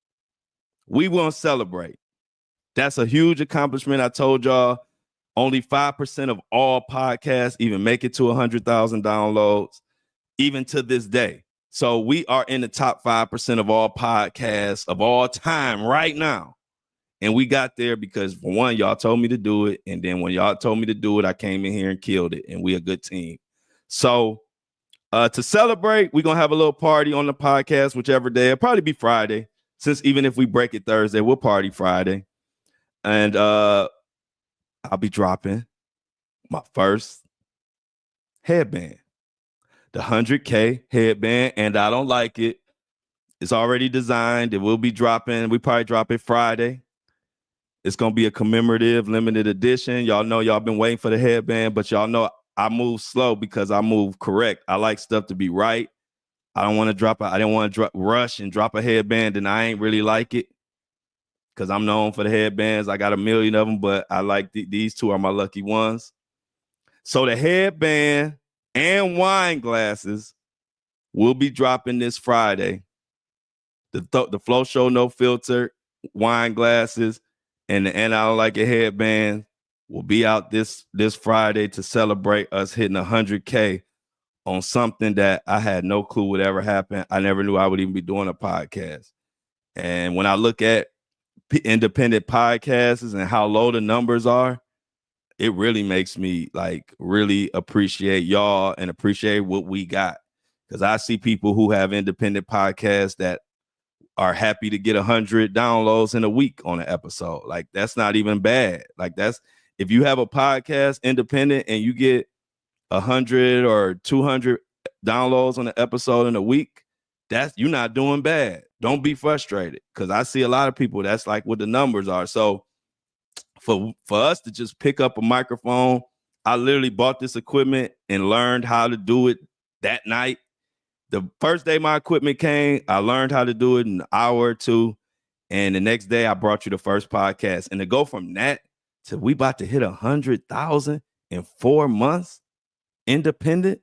We will celebrate. That's a huge accomplishment. I told y'all only 5% of all podcasts even make it to 100,000 downloads, even to this day. So we are in the top 5% of all podcasts of all time right now. And we got there because, for one, y'all told me to do it. And then when y'all told me to do it, I came in here and killed it. And we a good team. So to celebrate, we're going to have a little party on the podcast, whichever day. It'll probably be Friday, since even if we break it Thursday, we'll party Friday. And I'll be dropping my first headband. The 100K headband, and I don't like it. It's already designed. It will be dropping. We probably drop it Friday. It's going to be a commemorative limited edition. Y'all know y'all been waiting for the headband, but y'all know I move slow because I move correct. I like stuff to be right. I didn't want to rush and drop a headband and I ain't really like it because I'm known for the headbands. I got a million of them, but I like these 2 are my lucky ones. So the headband and wine glasses will be dropping this Friday. The Flow Show No Filter wine glasses and the And I Don't Like It headband will be out this Friday to celebrate us hitting 100K on something that I had no clue would ever happen. I never knew I would even be doing a podcast. And when I look at independent podcasts and how low the numbers are, it really makes me like really appreciate y'all and appreciate what we got. Because I see people who have independent podcasts that are happy to get 100 downloads in a week on an episode. Like, that's not even bad. Like, that's, if you have a podcast independent and you get 100 or 200 downloads on an episode in a week, you're not doing bad. Don't be frustrated, because I see a lot of people that's like what the numbers are. So for us to just pick up a microphone, I literally bought this equipment and learned how to do it that night. The first day my equipment came, I learned how to do it in an hour or 2. And the next day I brought you the first podcast. And to go from that to we about to hit 100,000 in 4 months, independent,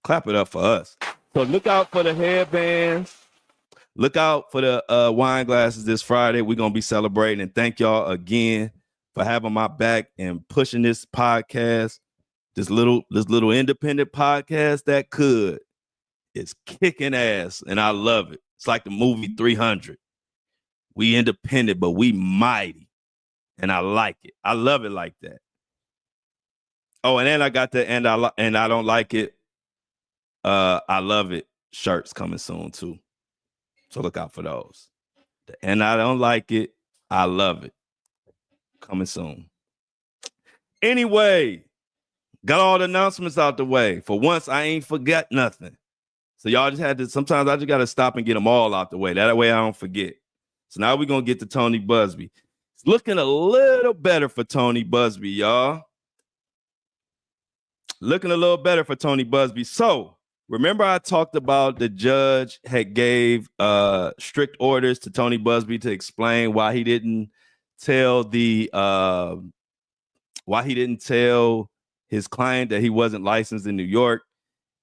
clap it up for us. So look out for the headbands. Look out for the wine glasses this Friday. We're going to be celebrating. And thank y'all again for having my back and pushing this podcast, this little independent podcast that could. It's kicking ass, and I love it. It's like the movie 300. We independent, but we mighty, and I like it. I love it like that. Oh, and then I got the and I don't like it. I love it shirts coming soon too, so look out for those. And I don't like it. I love it. coming soon. Anyway, got all the announcements out the way. For once, I ain't forgot nothing. So y'all just had to, sometimes I just got to stop and get them all out the way. That way I don't forget. So now we're going to get to Tony Busby. It's looking a little better for Tony Busby, y'all. Looking a little better for Tony Busby. So remember I talked about the judge had gave strict orders to Tony Busby to explain why he didn't tell his client that he wasn't licensed in New York,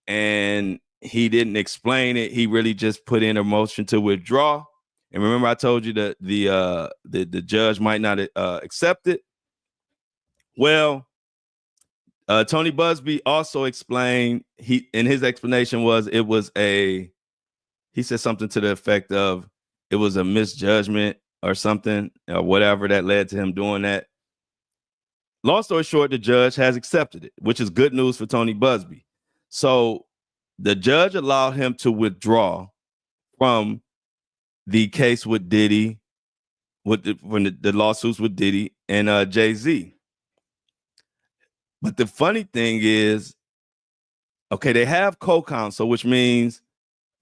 and he didn't explain it. He really just put in a motion to withdraw. And remember I told you that the judge might not accept it. Well, Tony Busby also explained, his explanation was he said something to the effect of it was a misjudgment or something or whatever that led to him doing that. Long story short, the judge has accepted it, which is good news for Tony Busby. So the judge allowed him to withdraw from the case with Diddy, from the lawsuits with Diddy and Jay-Z. But the funny thing is, okay, they have co-counsel, which means,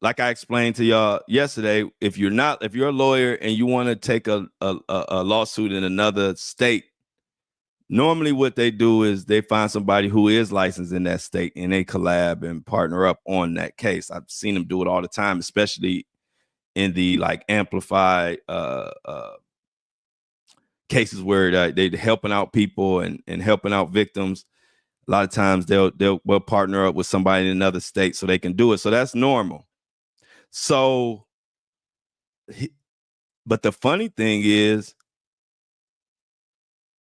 like I explained to y'all yesterday, if you're a lawyer and you want to take a lawsuit in another state, normally what they do is they find somebody who is licensed in that state and they collab and partner up on that case. I've seen them do it all the time, especially in the like amplified cases where they're helping out people and helping out victims. A lot of times they'll partner up with somebody in another state so they can do it. So that's normal. So, but the funny thing is,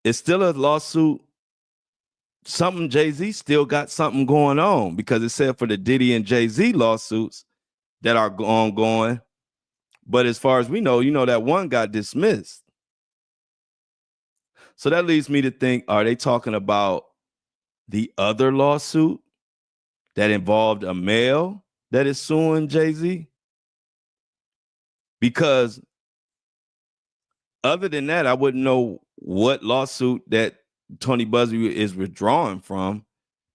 it's still a lawsuit. Something Jay-Z still got something going on, because it said for the Diddy and Jay-Z lawsuits that are ongoing. But as far as we know, that one got dismissed. So that leads me to think, are they talking about the other lawsuit that involved a male that is suing Jay-Z? Because other than that, I wouldn't know what lawsuit that Tony Busby is withdrawing from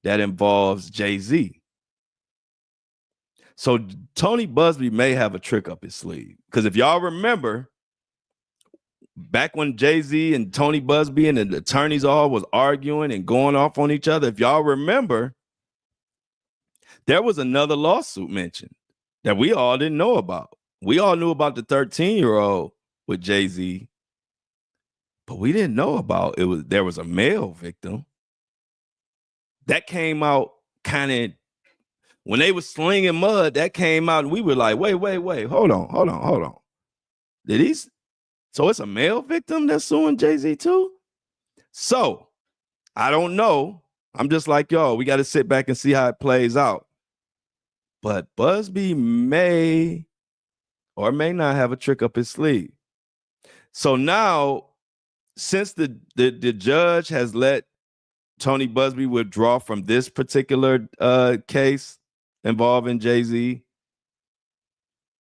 that involves Jay-Z. So Tony Busby may have a trick up his sleeve. Because if y'all remember, back when Jay-Z and Tony Busby and the attorneys all was arguing and going off on each other, if y'all remember, there was another lawsuit mentioned that we all didn't know about. We all knew about the 13-year-old with Jay-Z, but we didn't know about there was a male victim. That came out kind of when they were slinging mud. That came out and we were like, wait, hold on. So it's a male victim that's suing Jay-Z too? So I don't know. I'm just like y'all. We got to sit back and see how it plays out. But Busby may or may not have a trick up his sleeve. So now, since the judge has let Tony Busby withdraw from this particular case involving Jay-Z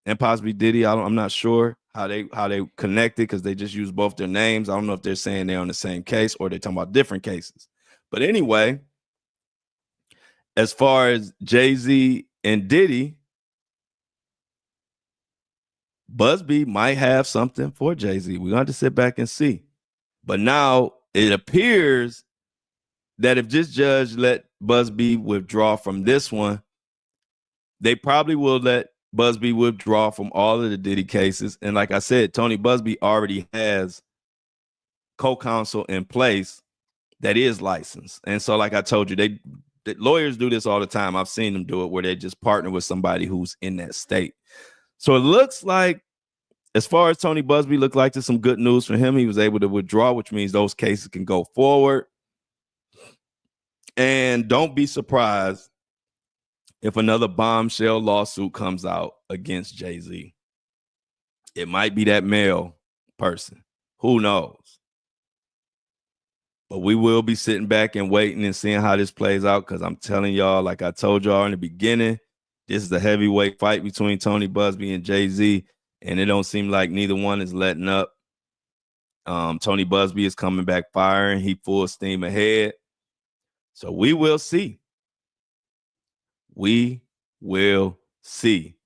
and possibly Diddy, I'm not sure how they connected, because they just use both their names. I don't know if they're saying they're on the same case or they're talking about different cases. But anyway, as far as Jay-Z and Diddy, Busby might have something for Jay-Z. We're going to have to sit back and see. But now it appears that if this judge let Busby withdraw from this one, they probably will let Busby withdraw from all of the Diddy cases. And like I said, Tony Busby already has co-counsel in place that is licensed. And so like I told you, the lawyers do this all the time. I've seen them do it where they just partner with somebody who's in that state. So it looks like, as far as Tony Busby, looked like there's some good news for him. He was able to withdraw, which means those cases can go forward. And don't be surprised if another bombshell lawsuit comes out against Jay-Z. It might be that male person. Who knows? But we will be sitting back and waiting and seeing how this plays out, because I'm telling y'all, like I told y'all in the beginning, this is a heavyweight fight between Tony Busby and Jay-Z, and it don't seem like neither one is letting up. Tony Busby is coming back firing. He full steam ahead. So we will see. We will see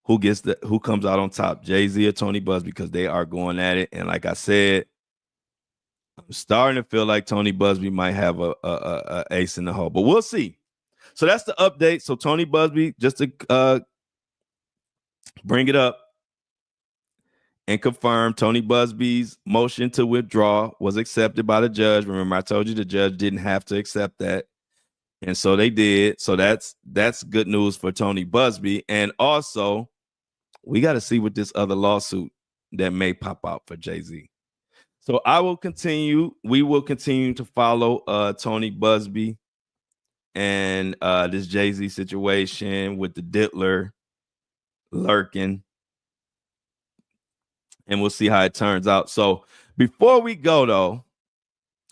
who comes out on top, Jay-Z or Tony Busby, because they are going at it. And like I said, I'm starting to feel like Tony Busby might have a ace in the hole, but we'll see. So that's the update. So Tony Busby, just to bring it up and confirm, Tony Busby's motion to withdraw was accepted by the judge. Remember, I told you the judge didn't have to accept that. And so they did. So that's good news for Tony Busby. And also, we got to see what this other lawsuit that may pop out for Jay-Z. So we will continue to follow Tony Busby and this Jay-Z situation with the diddler lurking. And we'll see how it turns out. So before we go, though,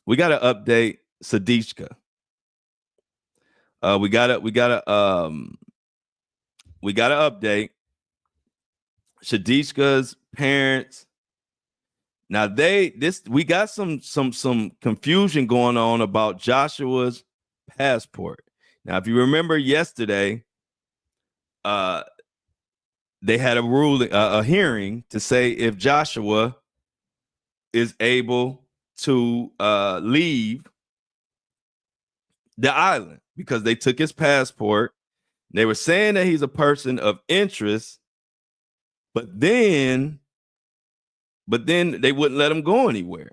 we got to update Sadishka. We gotta update Shadishka's parents. Now we got some confusion going on about Joshua's passport. Now, if you remember yesterday, they had a hearing to say if Joshua is able to leave the island because they took his passport. They were saying that he's a person of interest, but then they wouldn't let him go anywhere.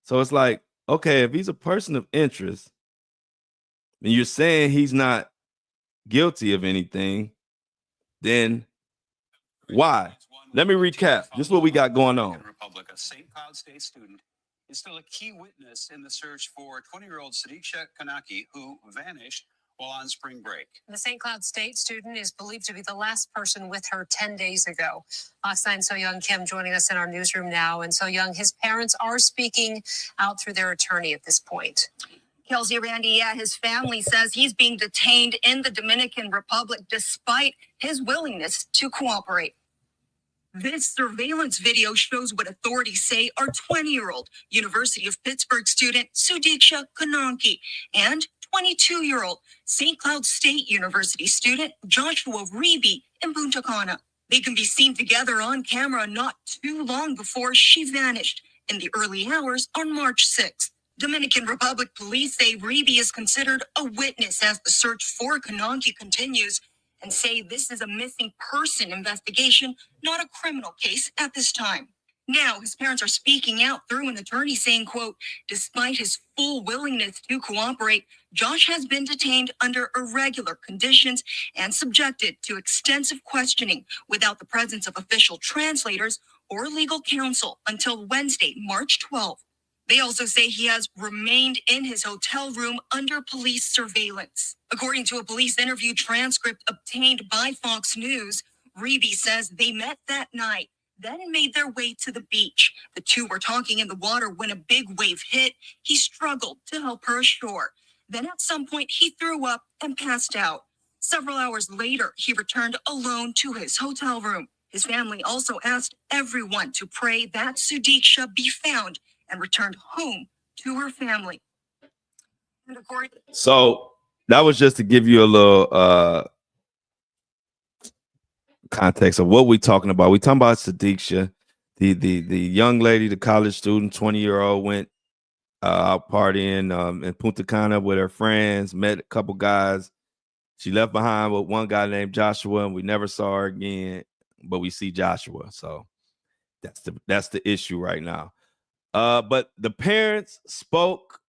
So it's like, okay, if he's a person of interest and you're saying he's not guilty of anything, then why? Let me recap. This is what we got going on. Republic, a St. Cloud State student, is still a key witness in the search for 20-year-old Sadiqa Kanaki, who vanished while on spring break. The St. Cloud State student is believed to be the last person with her 10 days ago. Fox 9's So-Young Kim joining us in our newsroom now. And So-Young, his parents are speaking out through their attorney at this point. Kelsey, Randy, his family says he's being detained in the Dominican Republic despite his willingness to cooperate. This surveillance video shows what authorities say our 20-year-old University of Pittsburgh student Sadiqa Kanaki and 22-year-old St. Cloud State University student Joshua Reeby in Punta Cana. They can be seen together on camera not too long before she vanished in the early hours on March 6th. Dominican Republic police say Reeby is considered a witness as the search for Kanaki continues and say this is a missing person investigation, not a criminal case at this time. Now, his parents are speaking out through an attorney saying, quote, despite his full willingness to cooperate, Josh has been detained under irregular conditions and subjected to extensive questioning without the presence of official translators or legal counsel until Wednesday, March 12th. They also say he has remained in his hotel room under police surveillance. According to a police interview transcript obtained by Fox News, Reeby says they met that night, then made their way to the beach. The two were talking in the water when a big wave hit. He struggled to help her ashore. Then at some point, he threw up and passed out. Several hours later, he returned alone to his hotel room. His family also asked everyone to pray that Sadiqa be found and returned home to her family. And so that was just to give you a little context of what we're talking about. We're talking about Sadiqa, the young lady, the college student, 20-year-old, went out partying in Punta Cana with her friends, met a couple guys. She left behind with one guy named Joshua, and we never saw her again, but we see Joshua. So that's the issue right now. But the parents spoke,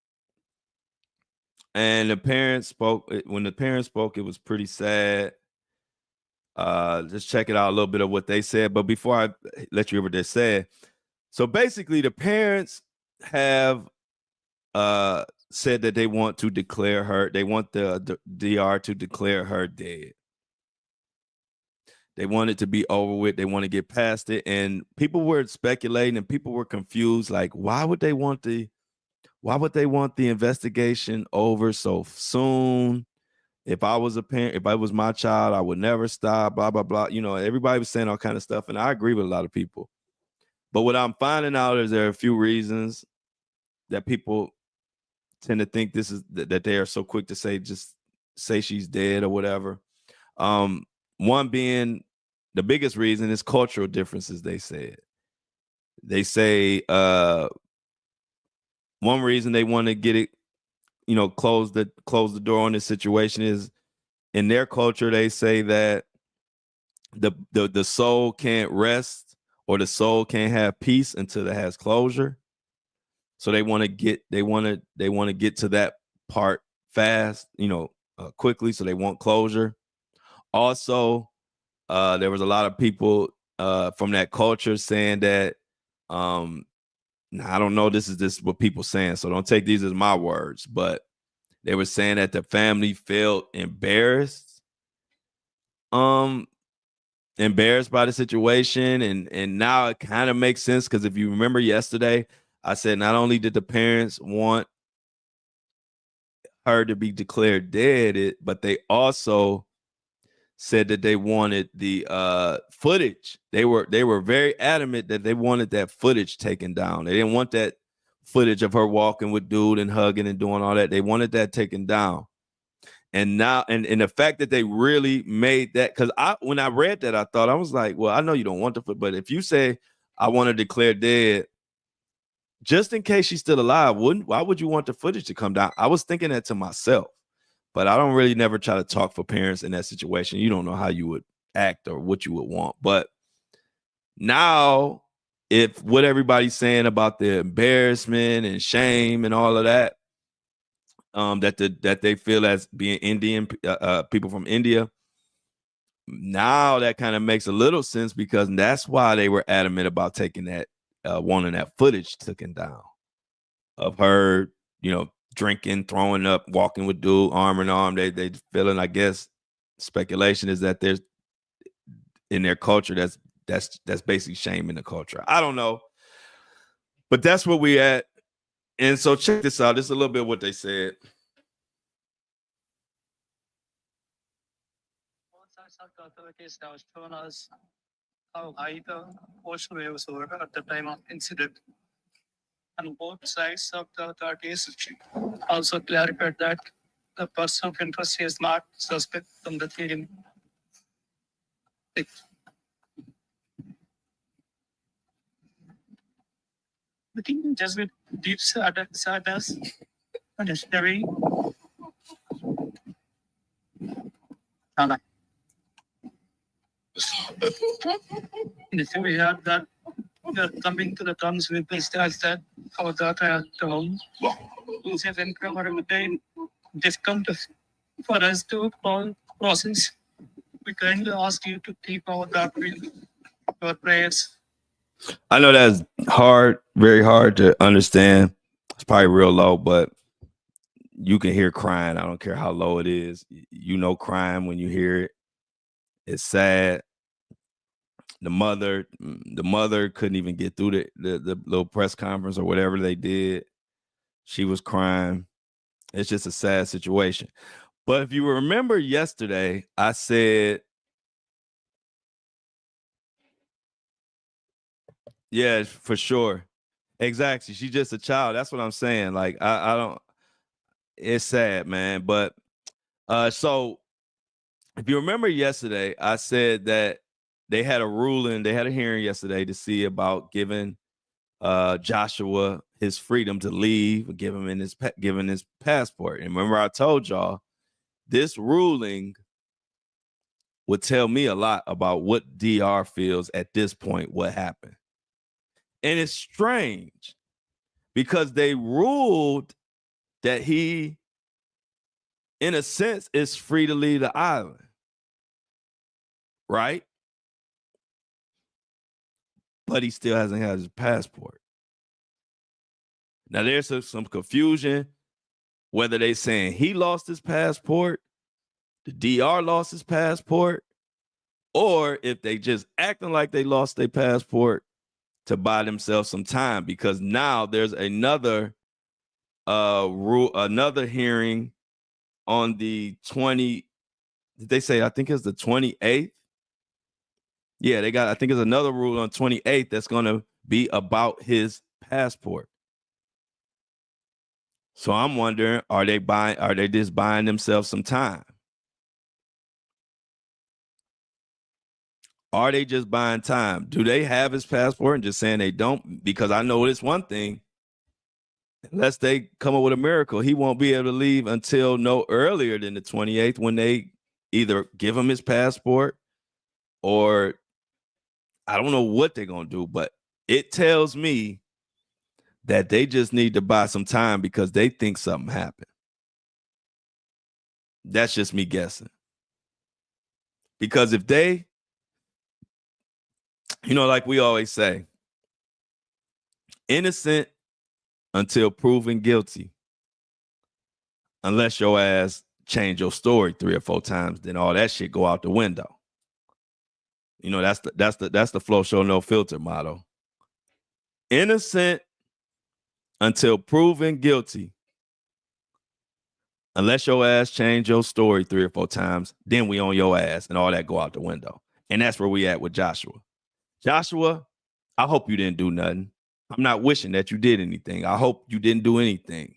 and the parents spoke. When the parents spoke, it was pretty sad. Just check it out, a little bit of what they said. But before I let you hear what they said, so basically the parents have said that they want to declare her, they want the DR to declare her dead. They want it to be over with. They want to get past it. And people were speculating and people were confused. Like, why would they want the investigation over so soon? If I was a parent, if I was my child, I would never stop, blah, blah, blah. You know, everybody was saying all kind of stuff. And I agree with a lot of people. But what I'm finding out is there are a few reasons that people tend to think this is that they are so quick to say, just say she's dead or whatever. One being the biggest reason is cultural differences, they said. They say one reason they want to get it, you know, close the door on this situation is in their culture, they say that the soul can't rest or the soul can't have peace until it has closure. So they want to get to that part fast, you know, quickly. So they want closure. Also, there was a lot of people from that culture saying that now, I don't know, this is what people saying, so don't take these as my words, but they were saying that the family felt embarrassed by the situation, and now it kind of makes sense, because if you remember yesterday, I said not only did the parents want her to be declared dead, but they also said that they wanted the footage. They were very adamant that they wanted that footage taken down. They didn't want that footage of her walking with dude and hugging and doing all that. They wanted that taken down. And now, and the fact that they really made that, because when I read that, I thought, I was like, well, I know you don't want the footage, but if you say I want to declare dead, just in case she's still alive, why would you want the footage to come down? I was thinking that to myself. But I don't really never try to talk for parents in that situation. You don't know how you would act or what you would want. But now, if what everybody's saying about the embarrassment and shame and all of that, that they feel as being Indian people from India, now that kind of makes a little sense, because that's why they were adamant about taking that, wanting that footage taken down of her, you know, drinking, throwing up, walking with dude arm in arm. They feeling, I guess, speculation is that there's in their culture that's basically shaming the culture. I don't know, but that's where we at. And so check this out. This is a little bit of what they said. Both sides of the authorities have shown us how high the ocean waves were at the time of incident. And both sides of the authorities also clarified that the person of interest is not suspect from the killing. The king just with deep sadness and a very we have that they're coming to the terms with the stats that our daughter has told. It's an incredibly difficult for us to process. We kindly ask you to keep our daughter in your prayers. I know that's hard, very hard to understand. It's probably real low, but you can hear crying. I don't care how low it is. You know, crying when you hear it. It's sad. The mother couldn't even get through the little press conference or whatever they did. She was crying. It's just a sad situation. But if you remember yesterday, I said, yeah, for sure. Exactly. She's just a child. That's what I'm saying. Like, I don't, it's sad, man. But so if you remember yesterday, I said that they had a ruling, they had a hearing yesterday to see about giving Joshua his freedom to leave, giving his passport. And remember, I told y'all this ruling would tell me a lot about what DR feels at this point, what happened. And it's strange because they ruled that he, in a sense, is free to leave the island, right? But he still hasn't had his passport. Now, there's some confusion whether they saying he lost his passport, the DR lost his passport, or if they just acting like they lost their passport to buy themselves some time, because now there's another another hearing on the 20, did they say, I think it's the 28th? Yeah, they got, I think it's another rule on 28th that's going to be about his passport. So I'm wondering, are they just buying themselves some time? Are they just buying time? Do they have his passport and just saying they don't? Because I know this one thing, unless they come up with a miracle, he won't be able to leave until no earlier than the 28th, when they either give him his passport or I don't know what they're going to do, but it tells me that they just need to buy some time because they think something happened. That's just me guessing. Because if they, like we always say, innocent until proven guilty, unless your ass change your story 3 or 4 times, then all that shit go out the window. That's the Flow Show No Filter motto. Innocent until proven guilty, unless your ass change your story 3 or 4 times, then we on your ass and all that go out the window. And that's where we at with Joshua. Joshua, I hope you didn't do nothing. I'm not wishing that you did anything. I hope you didn't do anything.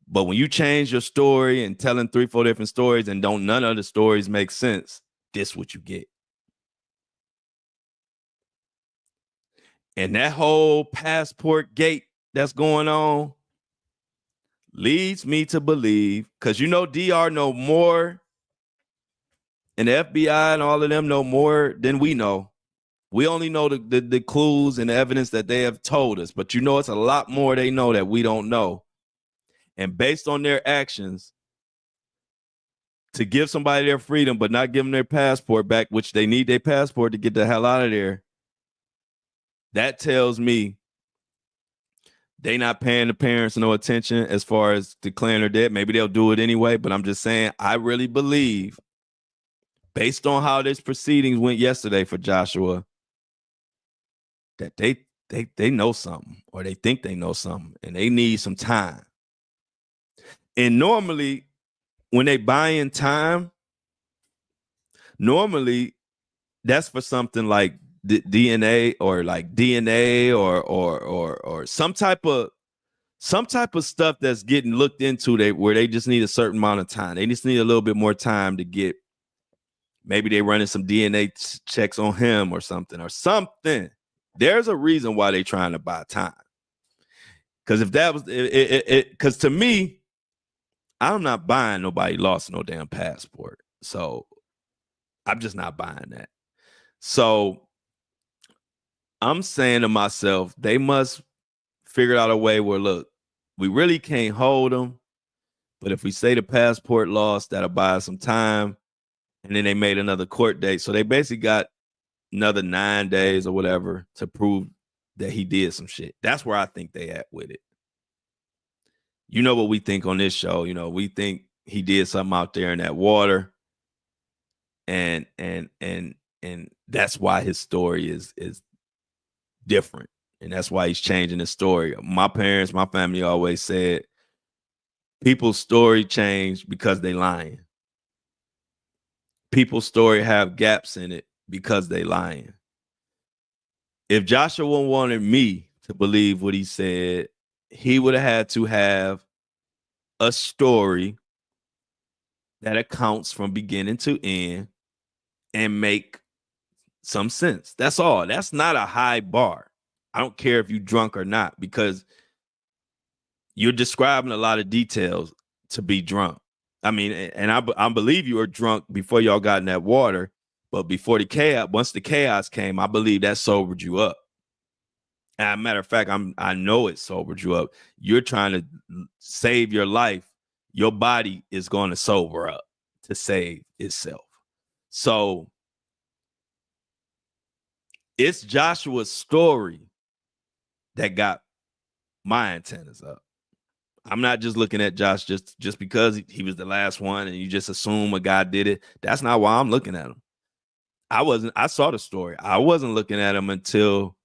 But when you change your story and telling 3, 4 different stories and none of the stories make sense, this what you get. And that whole passport gate that's going on leads me to believe, because DR know more, and the FBI and all of them know more than we know. We only know the clues and the evidence that they have told us, but it's a lot more they know that we don't know. And based on their actions, to give somebody their freedom but not give them their passport back, which they need their passport to get the hell out of there, that tells me they not paying the parents no attention as far as declaring their debt. Maybe they'll do it anyway, but I'm just saying, I really believe, based on how this proceedings went yesterday for Joshua, that they know something, or they think they know something, and they need some time. And normally, when they buy in time, normally that's for something like DNA or or some type of stuff that's getting looked into, where they just need a certain amount of time. They just need a little bit more time to get, maybe they running some DNA checks on him or something. There's a reason why they trying to buy time. Because if that was it, because to me, I'm not buying nobody lost no damn passport. So I'm just not buying that. So I'm saying to myself, they must figure out a way where, look, we really can't hold them, but if we say the passport lost, that'll buy us some time. And then they made another court date. So they basically got another 9 days or whatever to prove that he did some shit. That's where I think they at with it. You know what we think on this show. We think he did something out there in that water. And that's why his story is different. And that's why he's changing his story. My parents, my family always said, people's story change because they lying. People's story have gaps in it because they lying. If Joshua wanted me to believe what he said, he would have had to have a story that accounts from beginning to end and make some sense. That's all. That's not a high bar. I don't care if you're drunk or not, because you're describing a lot of details to be drunk. I mean, and I believe you were drunk before y'all got in that water, but before the chaos, once the chaos came, I believe that sobered you up. As a matter of fact, I know it sobered you up. You're trying to save your life. Your body is going to sober up to save itself. So it's Joshua's story that got my antennas up. I'm not just looking at Josh just because he was the last one and you just assume a guy did it. That's not why I'm looking at him. I saw the story. I wasn't looking at him until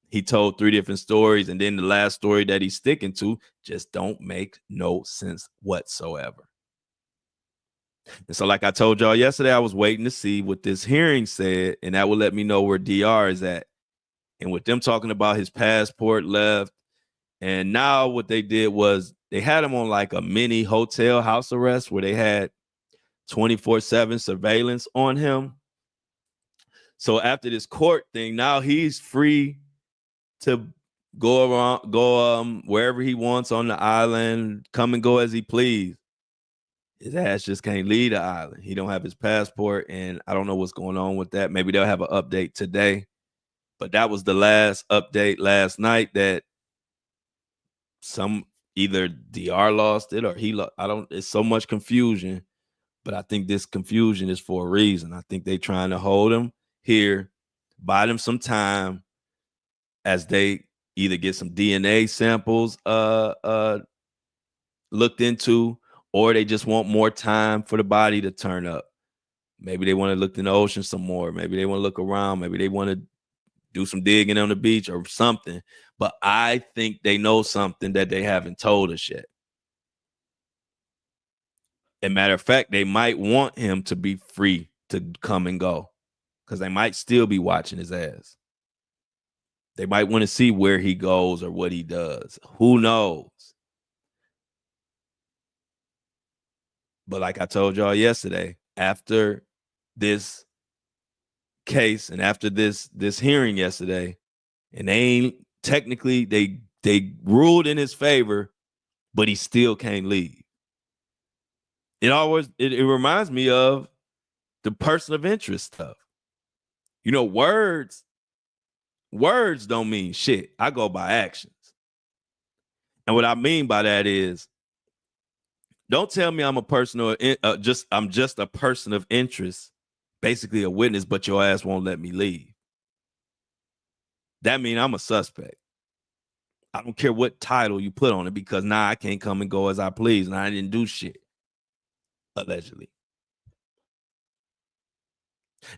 He told 3 different stories, and then the last story that he's sticking to just don't make no sense whatsoever. And so, like I told y'all yesterday, I was waiting to see what this hearing said, and that would let me know where DR is at. And with them talking about his passport left, and now what they did was they had him on like a mini hotel house arrest where they had 24/7 surveillance on him. So after this court thing, now he's free to go around, wherever he wants on the island, come and go as he please. His ass just can't leave the island. He don't have his passport, and I don't know what's going on with that. Maybe they'll have an update today, but that was the last update last night that either DR lost it or he lost. It's so much confusion, but I think this confusion is for a reason. I think they're trying to hold him here, buy them some time as they either get some DNA samples looked into, or they just want more time for the body to turn up. Maybe they want to look in the ocean some more. Maybe they want to look around. Maybe they want to do some digging on the beach or something. But I think they know something that they haven't told us yet. As a matter of fact, they might want him to be free to come and go because they might still be watching his ass. They might want to see where he goes or what he does. Who knows? But like I told y'all yesterday, after this case and after this hearing yesterday, and they ruled in his favor, but he still can't leave. It reminds me of the person of interest stuff. You know, words don't mean shit. I go by actions. And what I mean by that is, don't tell me I'm a person I'm just a person of interest, basically a witness, but your ass won't let me leave. That means I'm a suspect. I don't care what title you put on it, because now I can't come and go as I please, and I didn't do shit, allegedly.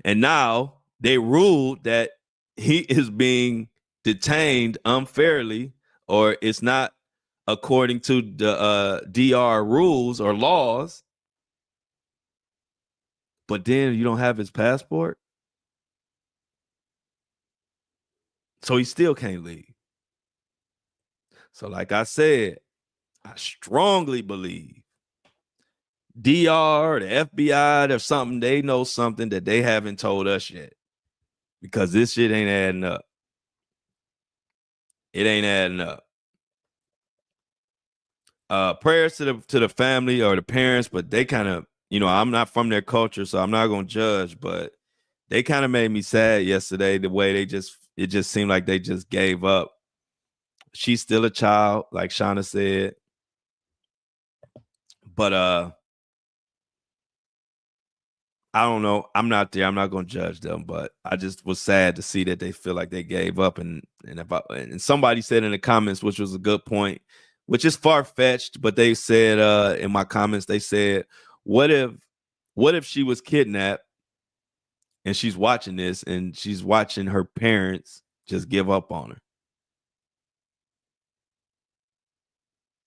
And now they ruled that he is being detained unfairly, or it's not according to the DR rules or laws. But then you don't have his passport, so he still can't leave. So like I said, I strongly believe DR, the FBI, or something, they know something that they haven't told us yet, because this shit ain't adding up. It ain't adding up. Prayers to the family or the parents, but they kind of, I'm not from their culture, so I'm not gonna judge, but they kind of made me sad yesterday, the way it just seemed like they just gave up. She's still a child, like Shauna said, but I don't know. I'm not there. I'm not gonna judge them, but I just was sad to see that they feel like they gave up. And somebody said in the comments, which was a good point, which is far-fetched, but they said in my comments, they said, what if she was kidnapped and she's watching this and she's watching her parents just give up on her?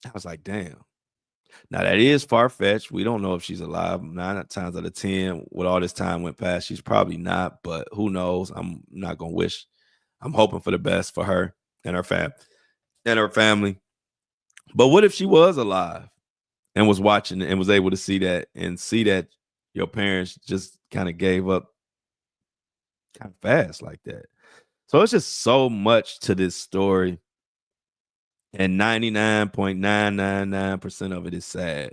I was like, damn. Now that is far-fetched. We don't know if she's alive. 9 times out of 10, with all this time went past, she's probably not, but who knows? I'm not gonna wish. I'm hoping for the best for her and her family. But what if she was alive and was watching and was able to see that your parents just kind of gave up kind of fast like that? So it's just so much to this story. And 99.999% of it is sad.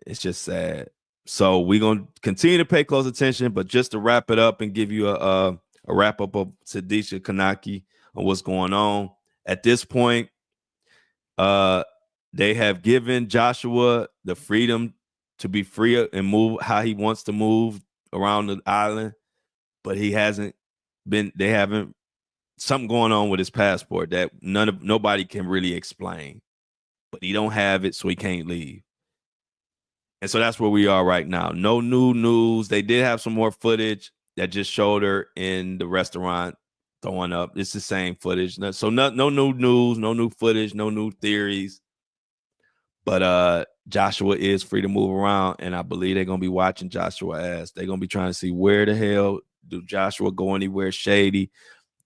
It's just sad. So we're going to continue to pay close attention, but just to wrap it up and give you a wrap up of Tadisha Kanaki on what's going on. At this point, they have given Joshua the freedom to be free and move how he wants to move around the island, but they haven't, something going on with his passport that nobody can really explain, but he don't have it, so he can't leave. And so that's where we are right now. No new news. They did have some more footage that just showed her in the restaurant throwing up. It's the same footage. So no new news, no new footage, no new theories. But Joshua is free to move around, and I believe they're gonna be watching Joshua ass. They're gonna be trying to see where the hell do Joshua go anywhere shady.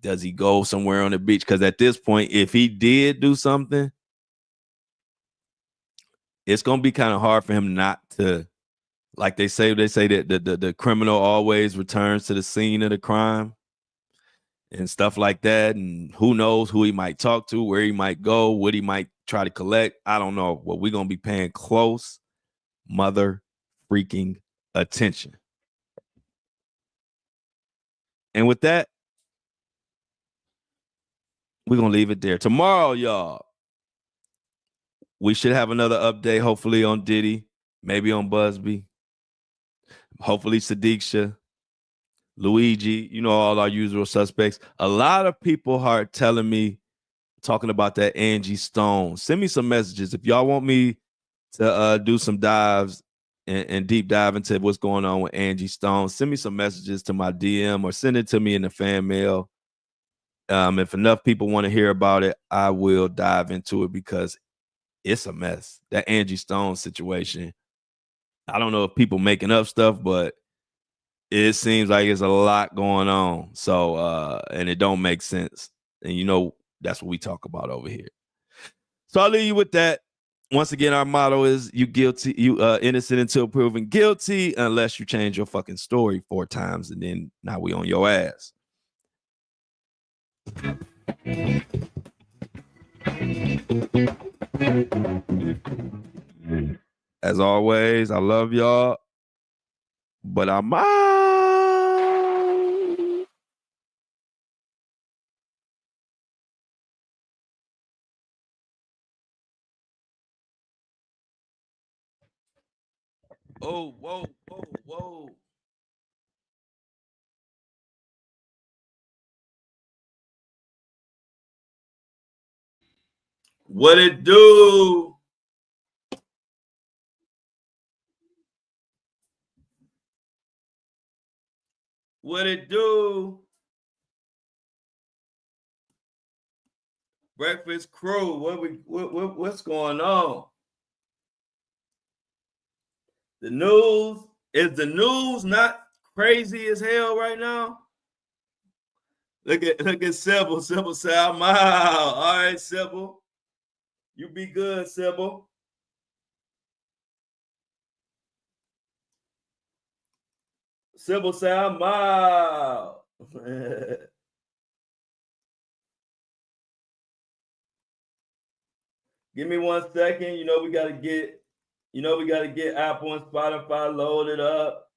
Does he go somewhere on the beach? Because at this point, if he did do something, it's gonna be kind of hard for him not to, like they say that the criminal always returns to the scene of the crime and stuff like that. And who knows who he might talk to, where he might go, what he might try to collect. I don't know. But we're gonna be paying close mother freaking attention. And with that, we're gonna leave it there. Tomorrow, y'all, we should have another update, hopefully on Diddy, maybe on Busby, hopefully Sadiq, Luigi, all our usual suspects. A lot of people are telling me, talking about that Angie Stone. Send me some messages if y'all want me to do some dives and deep dive into what's going on with Angie Stone. Send me some messages to my DM or send it to me in the fan mail. If enough people want to hear about it, I will dive into it because it's a mess. That Angie Stone situation. I don't know if people making up stuff, but it seems like there's a lot going on. So, and it don't make sense. And that's what we talk about over here. So I'll leave you with that. Once again, our motto is you innocent until proven guilty, unless you change your fucking story 4 times, and then now we on your ass. As always, I love y'all, but I'm out. Oh, whoa. What it do? What it do? Breakfast crew. What's going on? The news, is the news not crazy as hell right now? Look at Sybil. Sybil say, I'm out. All right, Sybil. You be good, Sybil. Sybil say, I'm out. Give me 1 second. We gotta get Apple and Spotify loaded up.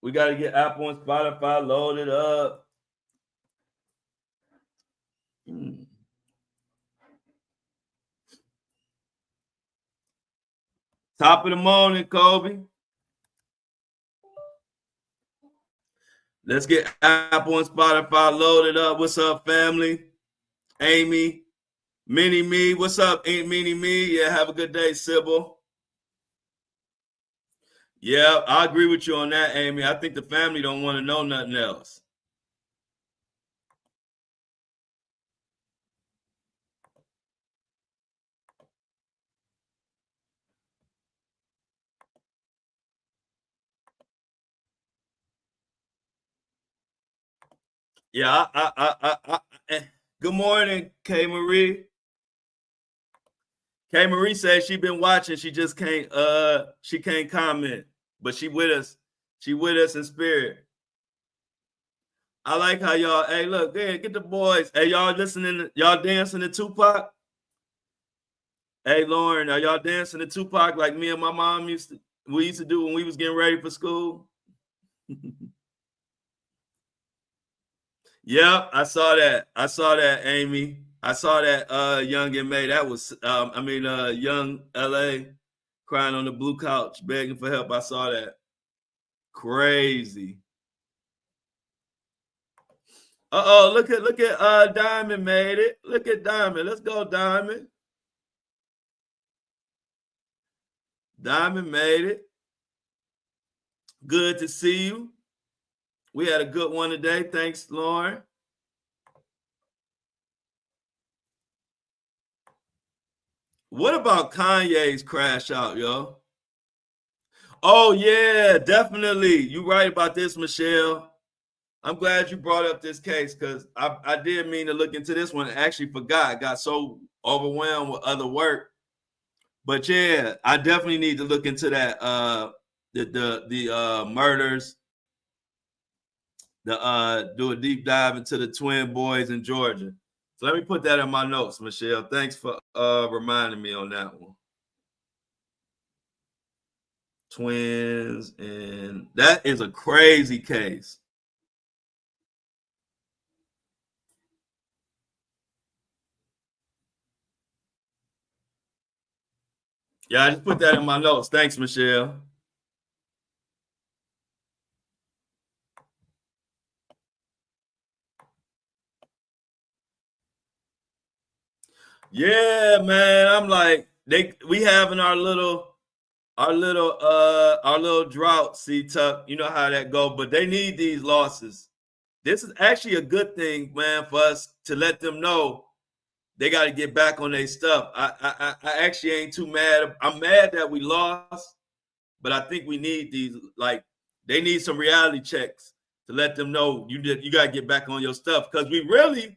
We gotta get Apple and Spotify loaded up. Top of the morning, Kobe. Let's get Apple and Spotify loaded up. What's up, family? Amy, Mini Me. What's up, Ain't Mini Me? Yeah, have a good day, Sybil. Yeah, I agree with you on that, Amy. I think the family don't want to know nothing else. Yeah, good morning, K Marie. K Marie says she been watching. She just can't comment, but she with us. She with us in spirit. I like how y'all, hey, look, get the boys. Hey, y'all listening, y'all dancing to Tupac? Hey, Lauren, are y'all dancing to Tupac like me and my mom used to do when we was getting ready for school? Yep, I saw that, Amy. I saw that Young and May. That was Young LA crying on the blue couch, begging for help. I saw that. Crazy. Look at Diamond made it. Look at Diamond. Let's go, Diamond. Diamond made it. Good to see you. We had a good one today. Thanks, Lauren. What about Kanye's crash out, yo? Oh, yeah, definitely. You right about this, Michelle. I'm glad you brought up this case because I did mean to look into this one. I actually forgot. I got so overwhelmed with other work. But yeah, I definitely need to look into that. The murders. Do a deep dive into the twin boys in Georgia. So let me put that in my notes, Michelle. Thanks for reminding me on that one. Twins, and that is a crazy case. Yeah, I just put that in my notes. Thanks, Michelle. Yeah, man. I'm like, we having our little drought, see Tuck. You know how that go, but they need these losses. This is actually a good thing, man, for us to let them know they got to get back on their stuff. I actually ain't too mad. I'm mad that we lost, but I think we need these, like, they need some reality checks to let them know you got to get back on your stuff. Because we really,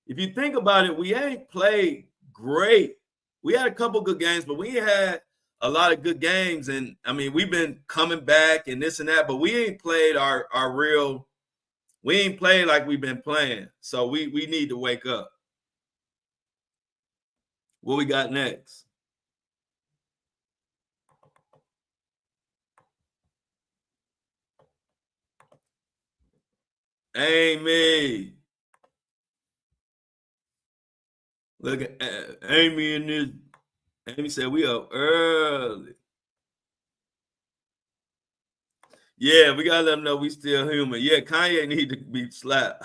if you think about it, we ain't played great. We had a couple good games, but we had a lot of good games. And I mean, we've been coming back and this and that, but we ain't played our real, we ain't played like we've been playing. So we need to wake up. What we got next? Amy. Look at Amy in this. Amy said we up early. Yeah, we gotta let them know we still human. Yeah, Kanye need to be slapped.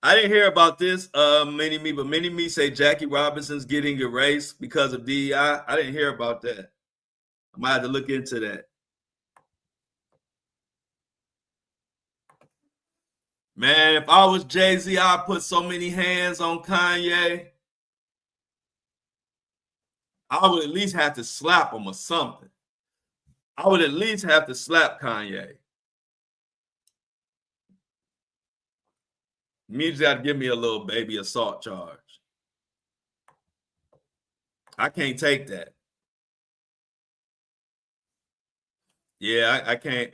I didn't hear about this, Mini Me, but Mini Me say Jackie Robinson's getting erased because of DEI. I didn't hear about that. I might have to look into that. Man, if I was Jay-Z, I'd put so many hands on Kanye. I would at least have to slap him or something. I would at least have to slap Kanye. You just got to give me a little baby assault charge. I can't take that. Yeah, I can't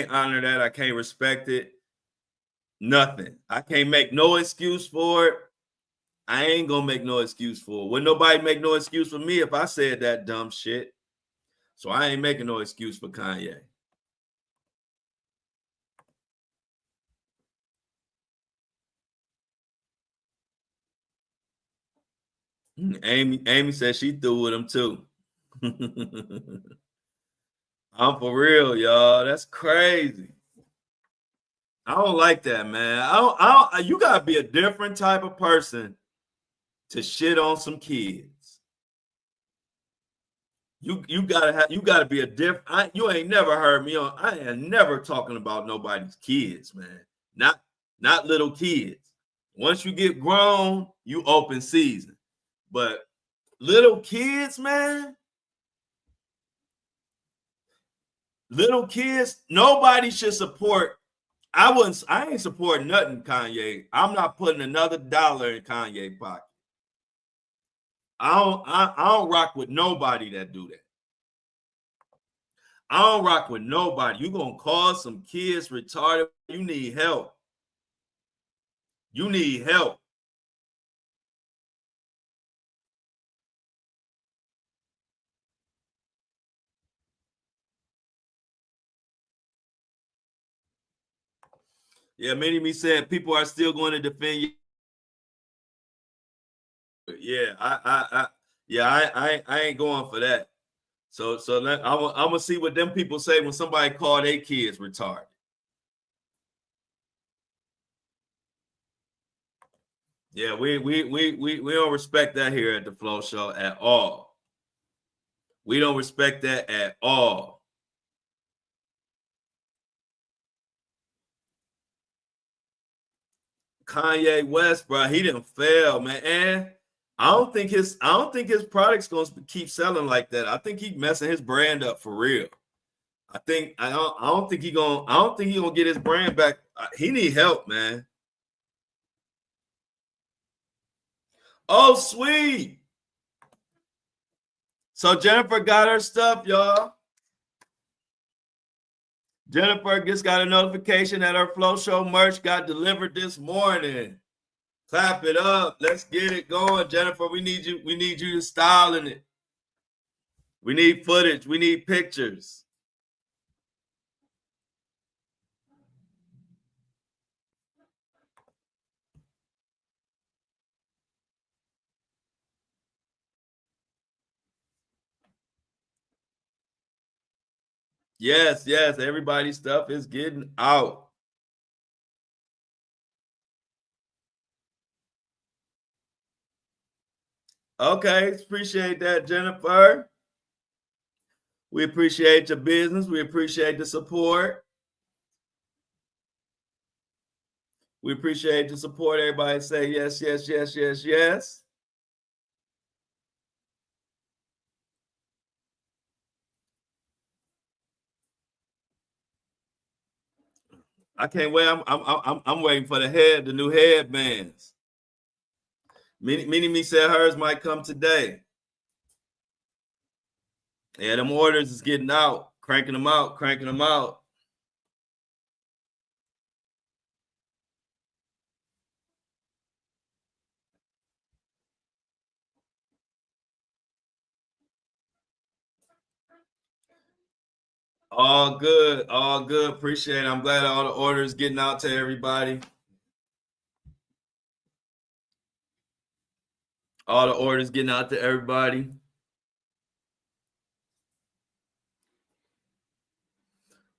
honor that. I can't respect it. Nothing. I can't make no excuse for it. I ain't gonna make no excuse for it. Wouldn't nobody make no excuse for me if I said that dumb shit. So I ain't making no excuse for Kanye. Amy said she threw with him too. I'm for real, y'all. That's crazy. I don't like that, man. You gotta be a different type of person to shit on some kids. You gotta be a different. You ain't never heard me on. I am never talking about nobody's kids, man. Not little kids. Once you get grown, you open season. But little kids, man. Little kids, nobody should support. I ain't supporting nothing, Kanye. I'm not putting another dollar in Kanye's pocket. I don't rock with nobody that do that. I don't rock with nobody. You gonna cause some kids retarded. You need help. You need help. Yeah, many of me said people are still going to defend you. Yeah, I ain't going for that. So I'm gonna see what them people say when somebody call their kids retarded. Yeah, we don't respect that here at the Flow Show at all. We don't respect that at all. Kanye West, bro, he didn't fail, man. And I don't think his product's gonna keep selling like that. I think he's messing his brand up for real. I don't think he gonna get his brand back. He need help, man. Oh, sweet. So Jennifer got her stuff, y'all. Jennifer just got a notification that her Flow Show merch got delivered this morning. Clap it up. Let's get it going, Jennifer. We need you to style in it. We need footage. We need pictures. Yes, everybody's stuff is getting out. Okay, appreciate that, Jennifer. We appreciate your business. We appreciate the support. We appreciate the support. Everybody say yes, yes, yes, yes, yes. I can't wait. I'm waiting for the new headbands. Me said hers might come today. Yeah, them orders is getting out, cranking them out. All good. Appreciate it. I'm glad all the orders getting out to everybody. All the orders getting out to everybody.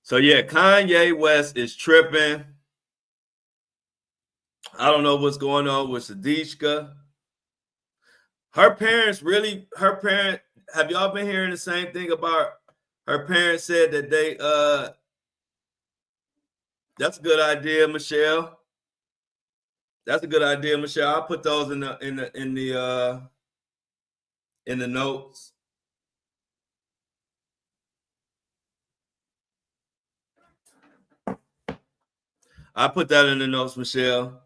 So yeah, Kanye West is tripping. I don't know what's going on with Sadishka. Have y'all been hearing the same thing about her parents said that they that's a good idea, Michelle. That's a good idea, Michelle. I'll put those in the notes. I put that in the notes, Michelle.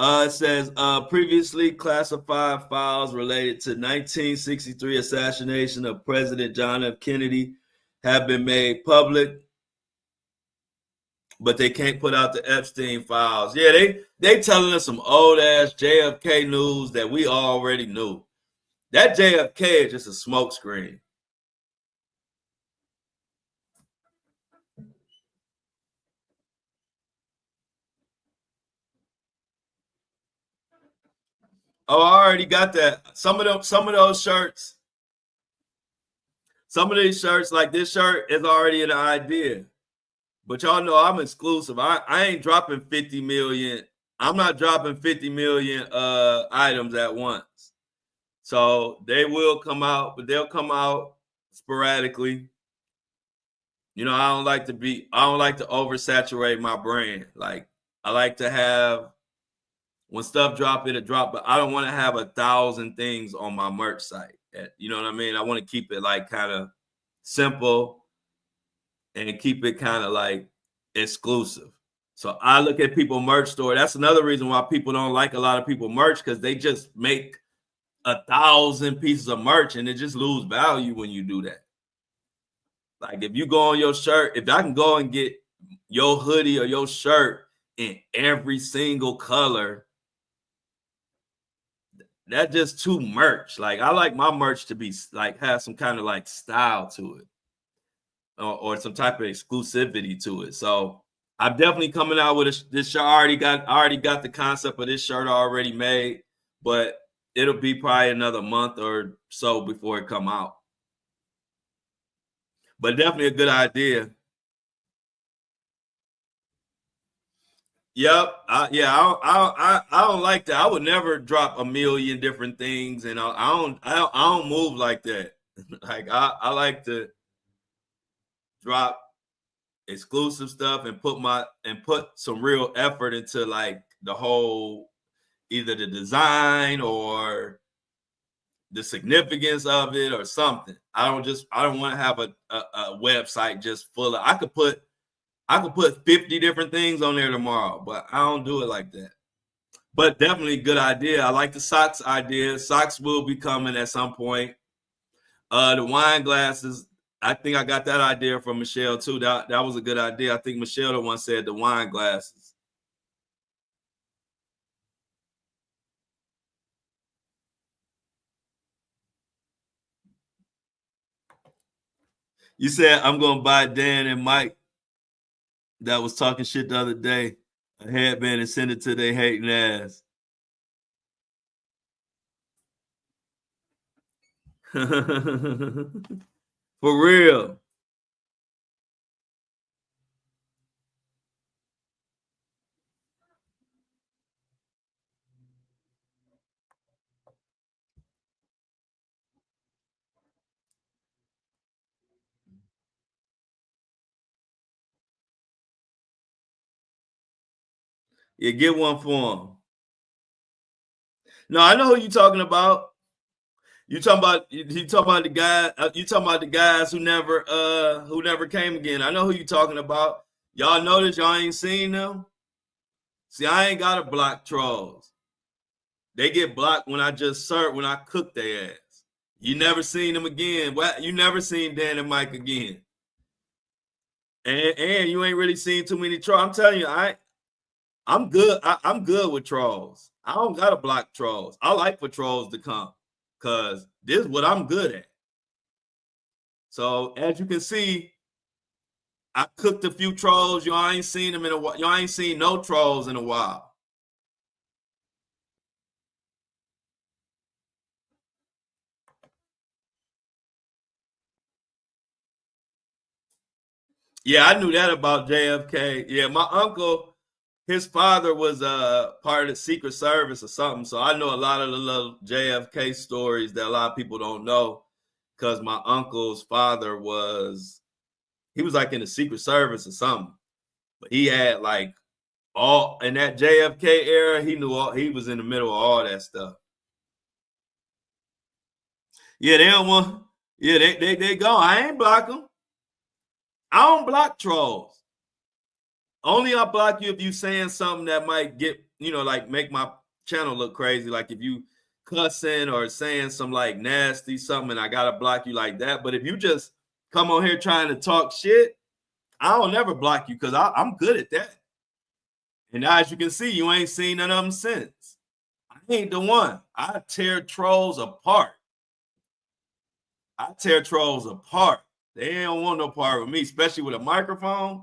It says previously classified files related to 1963 assassination of President John F. Kennedy have been made public, but they can't put out the Epstein files. Yeah, they telling us some old ass JFK news that we already knew. That JFK is just a smokescreen. Oh, I already got that. Some of those shirts. Some of these shirts, like this shirt, is already an idea. But y'all know I'm exclusive. I ain't dropping 50 million. I'm not dropping 50 million items at once. So they will come out, but they'll come out sporadically. You know, I don't like to oversaturate my brand. Like I like to have when stuff drop, it'll drop, but I don't want to have 1,000 things on my merch site. You know what I mean? I want to keep it like kind of simple and keep it kind of like exclusive. So I look at people merch store. That's another reason why people don't like a lot of people merch, because they just make 1,000 pieces of merch and it just lose value when you do that. Like if you go on your shirt, if I can go and get your hoodie or your shirt in every single color, that's just too merch. Like I like my merch to be like have some kind of like style to it, or some type of exclusivity to it. So I'm definitely coming out with this shirt. I already got the concept of this shirt already made, but it'll be probably another month or so before it come out. But definitely a good idea. Yep. I don't like that. I would never drop a million different things, and I don't move like that. Like I like to drop exclusive stuff and put some real effort into like the whole, either the design or the significance of it or something. I don't want to have a website just full of, I could put 50 different things on there tomorrow, but I don't do it like that. But definitely good idea. I like the socks idea. Socks will be coming at some point. The wine glasses, I think I got that idea from Michelle too. That was a good idea. I think Michelle the one said the wine glasses. You said I'm gonna buy Dan and Mike that was talking shit the other day a headband and send it to their hating ass. For real. Yeah, get one for him. No, I know who you talking about. You talking about the guy. You talking about the guys who never came again. I know who you talking about. Y'all notice y'all ain't seen them. See, I ain't gotta block trolls. They get blocked when I cook their ass. You never seen them again. What? You never seen Dan and Mike again. And you ain't really seen too many trolls. I'm telling you, I'm good. I'm good with trolls. I don't gotta block trolls. I like for trolls to come, cause this is what I'm good at. So as you can see, I cooked a few trolls. Y'all ain't seen them in a while. Y'all ain't seen no trolls in a while. Yeah, I knew that about JFK. Yeah, my uncle, his father was part of the Secret Service or something. So I know a lot of the little JFK stories that a lot of people don't know, because my uncle's father was like in the Secret Service or something. But he had like all in that JFK era, he was in the middle of all that stuff. Yeah, they don't want. Yeah, they go. I ain't block them. I don't block trolls. Only I block you if you saying something that might get, like make my channel look crazy. Like if you cussing or saying some like nasty something, and I gotta block you like that. But if you just come on here trying to talk shit, I don't never block you, because I'm good at that. And now, as you can see, you ain't seen none of them since. I ain't the one. I tear trolls apart. They don't want no part with me, especially with a microphone.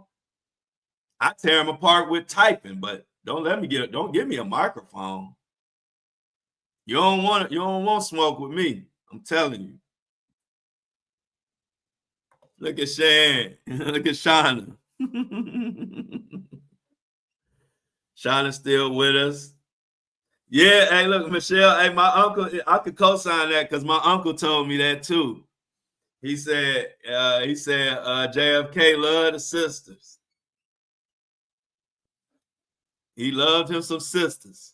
I tear them apart with typing, but don't give me a microphone. You don't want smoke with me. I'm telling you. Look at Shan. Look at Shauna. Shauna's still with us. Yeah, hey, look, Michelle. Hey, my uncle, I could co-sign that because my uncle told me that too. He said JFK loved the sisters. He loved him some sisters.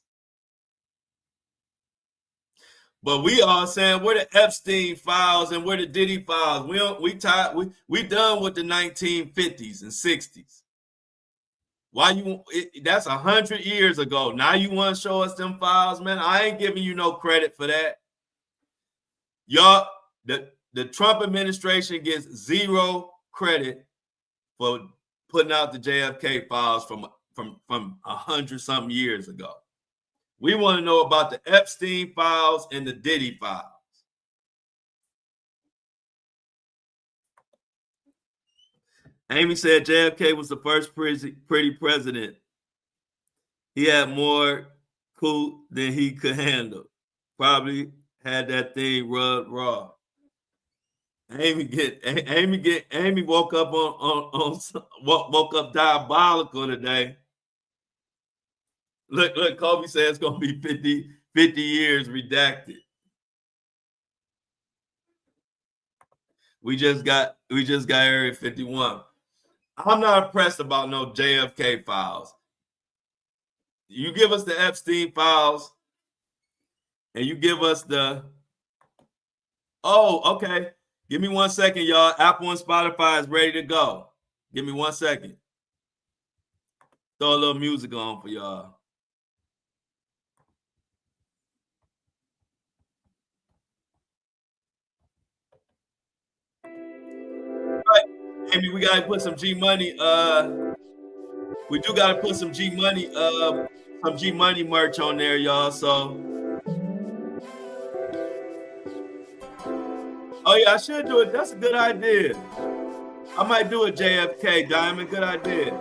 But we all saying we're the Epstein files and we're the Diddy files. We done with the 1950s and 60s. That's 100 years ago. Now you want to show us them files, man? I ain't giving you no credit for that. Y'all, the Trump administration gets zero credit for putting out the JFK files from 100-something years ago. We want to know about the Epstein files and the Diddy files. Amy said JFK was the first pretty president. He had more cool than he could handle. Probably had that thing rubbed raw. Amy woke up woke up diabolical today. Look, Kobe says it's gonna be 50 years redacted. We just got Area 51. I'm not impressed about no JFK files. You give us the Epstein files, and you give us the. Oh, okay. Give me 1 second, y'all. Apple and Spotify is ready to go. Give me 1 second. Throw a little music on for y'all. All right, Amy, we gotta put some G Money. We do gotta put some G Money merch on there, y'all. So, oh yeah, I should do it. That's a good idea. I might do a JFK Diamond. Good idea.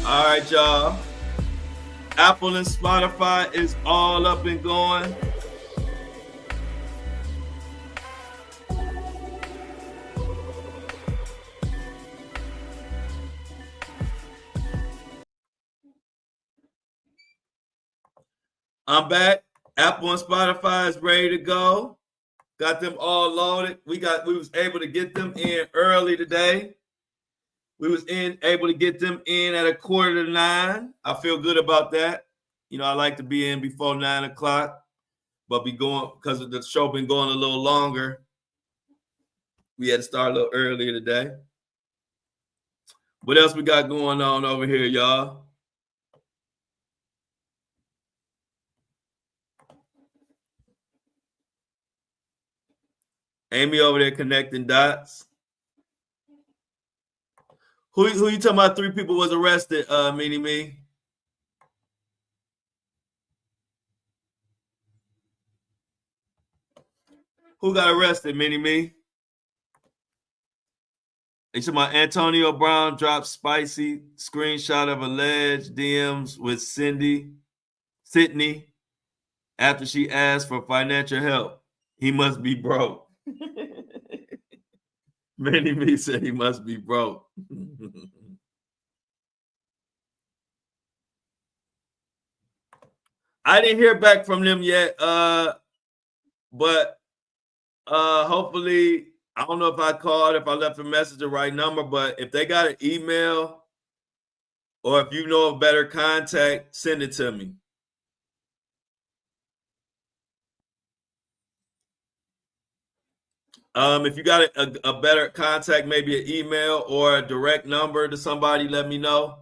All right, y'all. Apple and Spotify is all up and going. I'm back. Apple and Spotify is ready to go. Got them all loaded. We was able to get them in early today. We was able to get them in at 8:45. I feel good about that. You know, I like to be in before 9 o'clock, but be going because the show been going a little longer. We had to start a little earlier today. What else we got going on over here, y'all? Amy over there connecting dots. Who you talking about? 3 people was arrested, Meanie Me? Who got arrested, Meanie Me? They talking about Antonio Brown dropped spicy screenshot of alleged DMs with Sydney after she asked for financial help. He must be broke. Meanie Me said he must be broke. I didn't hear back from them yet, but hopefully, I don't know if I called, if I left a message the right number, but if they got an email or if you know of better contact, send it to me. If you got a better contact, maybe an email or a direct number to somebody, let me know.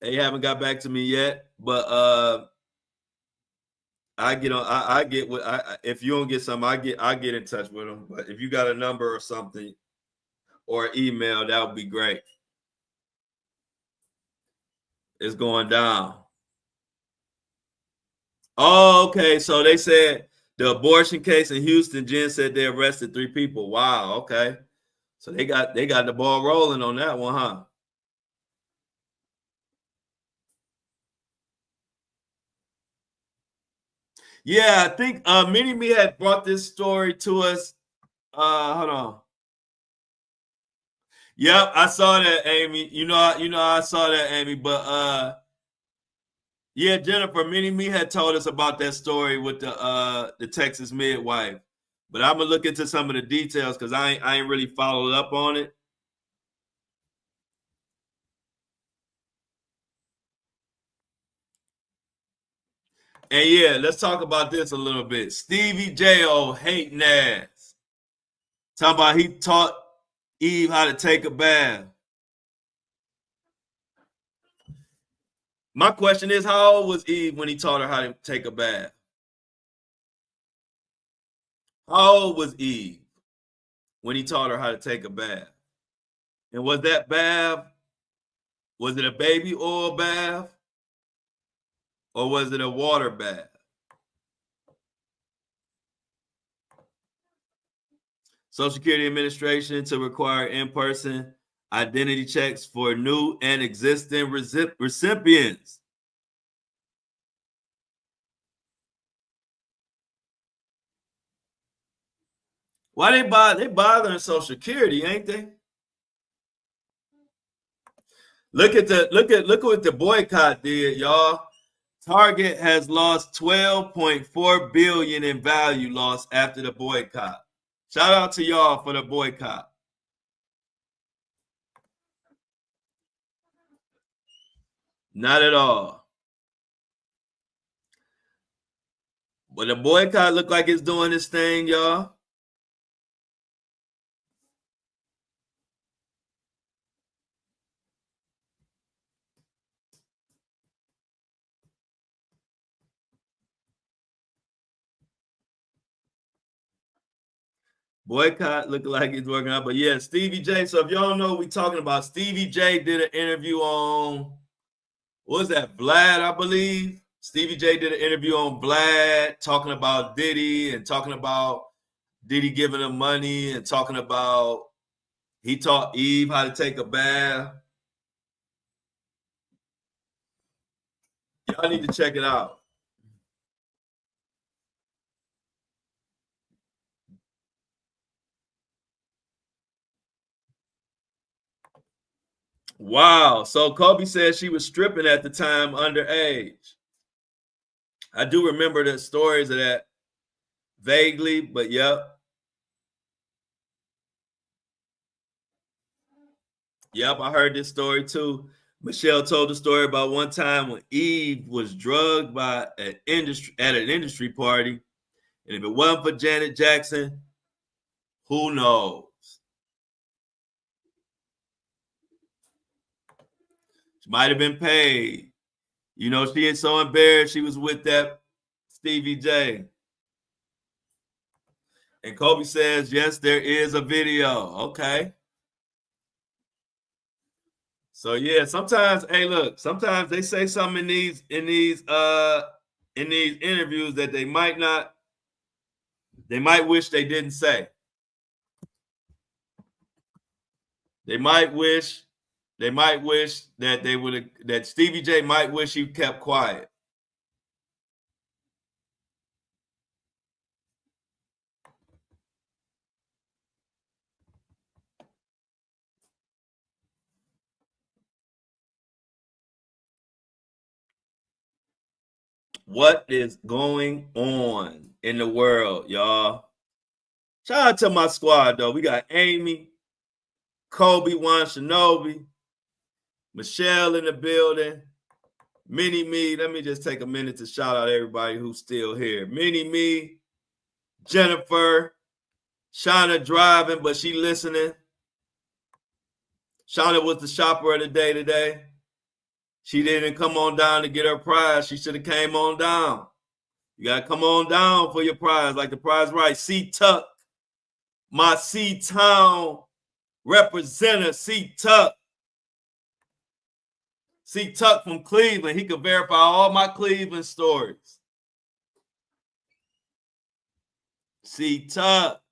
They haven't got back to me yet, but if you don't get something, I get in touch with them. But if you got a number or something or email, that would be great. It's going down. Oh, okay. So they said the abortion case in Houston, Jen said they arrested 3 people. Wow, okay. So they got the ball rolling on that one, huh? Yeah, I think Minnie Me had brought this story to us. Hold on. Yep, I saw that, Amy. You know, I saw that, Amy. But yeah, Jennifer, Minnie Me had told us about that story with the Texas midwife. But I'm gonna look into some of the details because I ain't really followed up on it. And yeah, let's talk about this a little bit. Stevie J, old hating ass. Talking about he taught Eve how to take a bath. My question is, how old was Eve when he taught her how to take a bath? How old was Eve when he taught her how to take a bath? And was that bath, was it a baby oil bath? Or was it a water bath? Social Security Administration to require in-person identity checks for new and existing recipients. Why they bothering Social Security, ain't they? Look at what the boycott did, y'all. Target has lost $12.4 billion in value loss after the boycott. Shout out to y'all for the boycott. Not at all. But the boycott look like it's doing this thing, y'all. Boycott look like it's working out. But yeah, Stevie J. So if y'all know what we're talking about, Stevie J did an interview on, what was that, Vlad, I believe? Stevie J did an interview on Vlad talking about Diddy and talking about Diddy giving him money and talking about he taught Eve how to take a bath. Y'all need to check it out. Wow. So Kobe said she was stripping at the time underage. I do remember the stories of that vaguely, but yep. Yep, I heard this story too. Michelle told the story about one time when Eve was drugged by an industry party. And if it wasn't for Janet Jackson, who knows? She might have been paid. You know, she is so embarrassed she was with that Stevie J. And Kobe says, yes, there is a video. Okay. So yeah, sometimes, hey, look, sometimes they say something in these interviews that they might wish they didn't say. They might wish that that Stevie J might wish he kept quiet. What is going on in the world, y'all? Shout out to my squad, though. We got Amy, Kobe, Juan Shinobi, Michelle in the building, Mini Me. Let me just take a minute to shout out everybody who's still here. Mini Me, Jennifer, Shauna driving, but she listening. Shauna was the shopper of the day today. She didn't come on down to get her prize. She should have came on down. You got to come on down for your prize, like the prize right. C-Tuck, my C-Town representative, C-Tuck. C-Tuck from Cleveland. He could verify all my Cleveland stories. C-Tuck.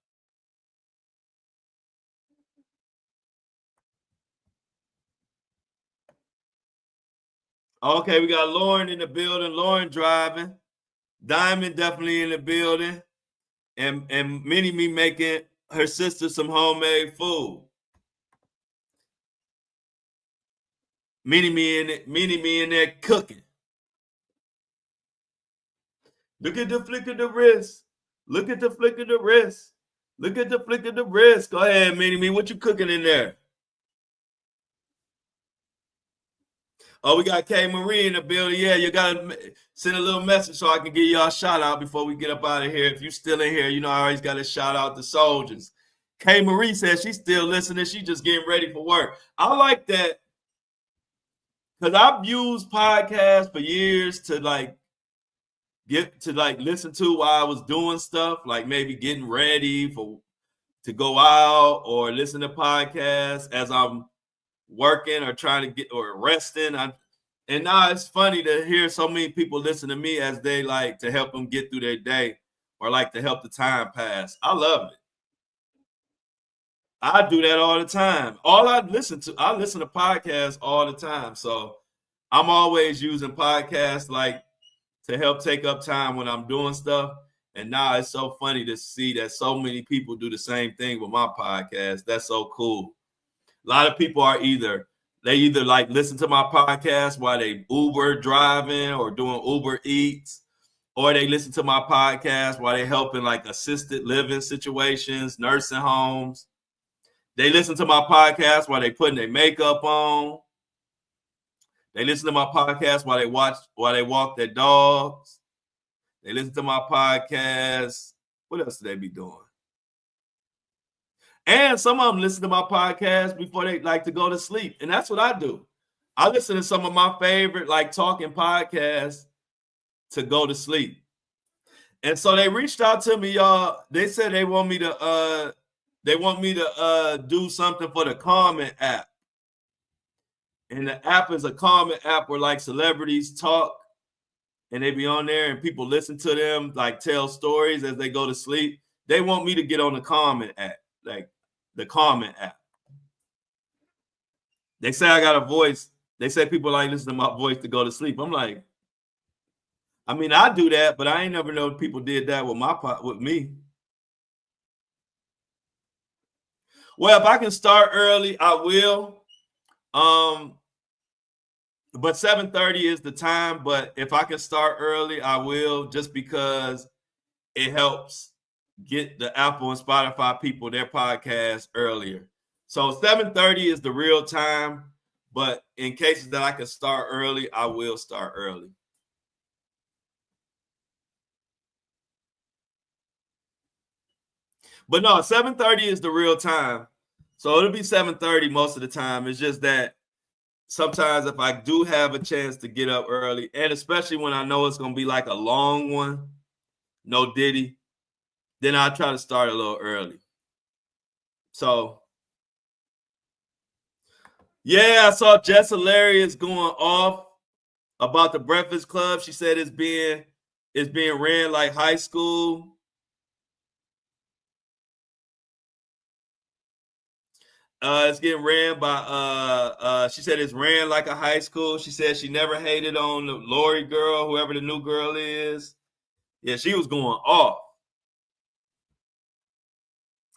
Okay, we got Lauren in the building. Lauren driving. Diamond definitely in the building. And Mini Me making her sister some homemade food. Mini Me in there cooking. Look at the flick of the wrist. Look at the flick of the wrist. Look at the flick of the wrist. Go ahead, Mini Me. What you cooking in there? Oh, we got K Marie in the building. Yeah, you gotta send a little message so I can give y'all a shout out before we get up out of here. If you're still in here, you know I always got to shout out the soldiers. K Marie says she's still listening. She's just getting ready for work. I like that because I've used podcasts for years to listen to while I was doing stuff, like maybe getting ready to go out, or listen to podcasts as I'm working or trying to get or resting. And now it's funny to hear so many people listen to me as they like to help them get through their day or like to help the time pass. I love it. I do that all the time. I listen to podcasts all the time. So I'm always using podcasts like to help take up time when I'm doing stuff. And now it's so funny to see that so many people do the same thing with my podcast. That's so cool. A lot of people are either like listen to my podcast while they Uber driving or doing Uber Eats, or they listen to my podcast while they helping like assisted living situations, nursing homes. They listen to my podcast while they putting their makeup on. They listen to my podcast while they walk their dogs. They listen to my podcast. What else do they be doing? And some of them listen to my podcast before they like to go to sleep. And that's what I do. I listen to some of my favorite like talking podcasts to go to sleep. And so they reached out to me, y'all. They said they want me to do something for the Comment app. And the app is a comment app where like celebrities talk and they be on there and people listen to them, like tell stories as they go to sleep. They want me to get on the Comment app, like the Comment app. They say I got a voice. They say people like listen to my voice to go to sleep. I'm like, I mean, I do that, but I ain't never know people did that with me. Well, if I can start early, I will. But 7:30 is the time. But if I can start early, I will, just because it helps get the Apple and Spotify people their podcast earlier. So 7:30 is the real time. But in cases that I can start early, I will start early. But no, 7:30 is the real time. So it'll be 7:30 most of the time. It's just that sometimes if I do have a chance to get up early, and especially when I know it's going to be like a long one, no Diddy, then I'll try to start a little early. So, yeah, I saw Jess Hilarious going off about the Breakfast Club. She said it's being ran like high school. It's getting ran by she said it's ran like a high school. She said she never hated on the Lori girl, whoever the new girl is. Yeah, she was going off.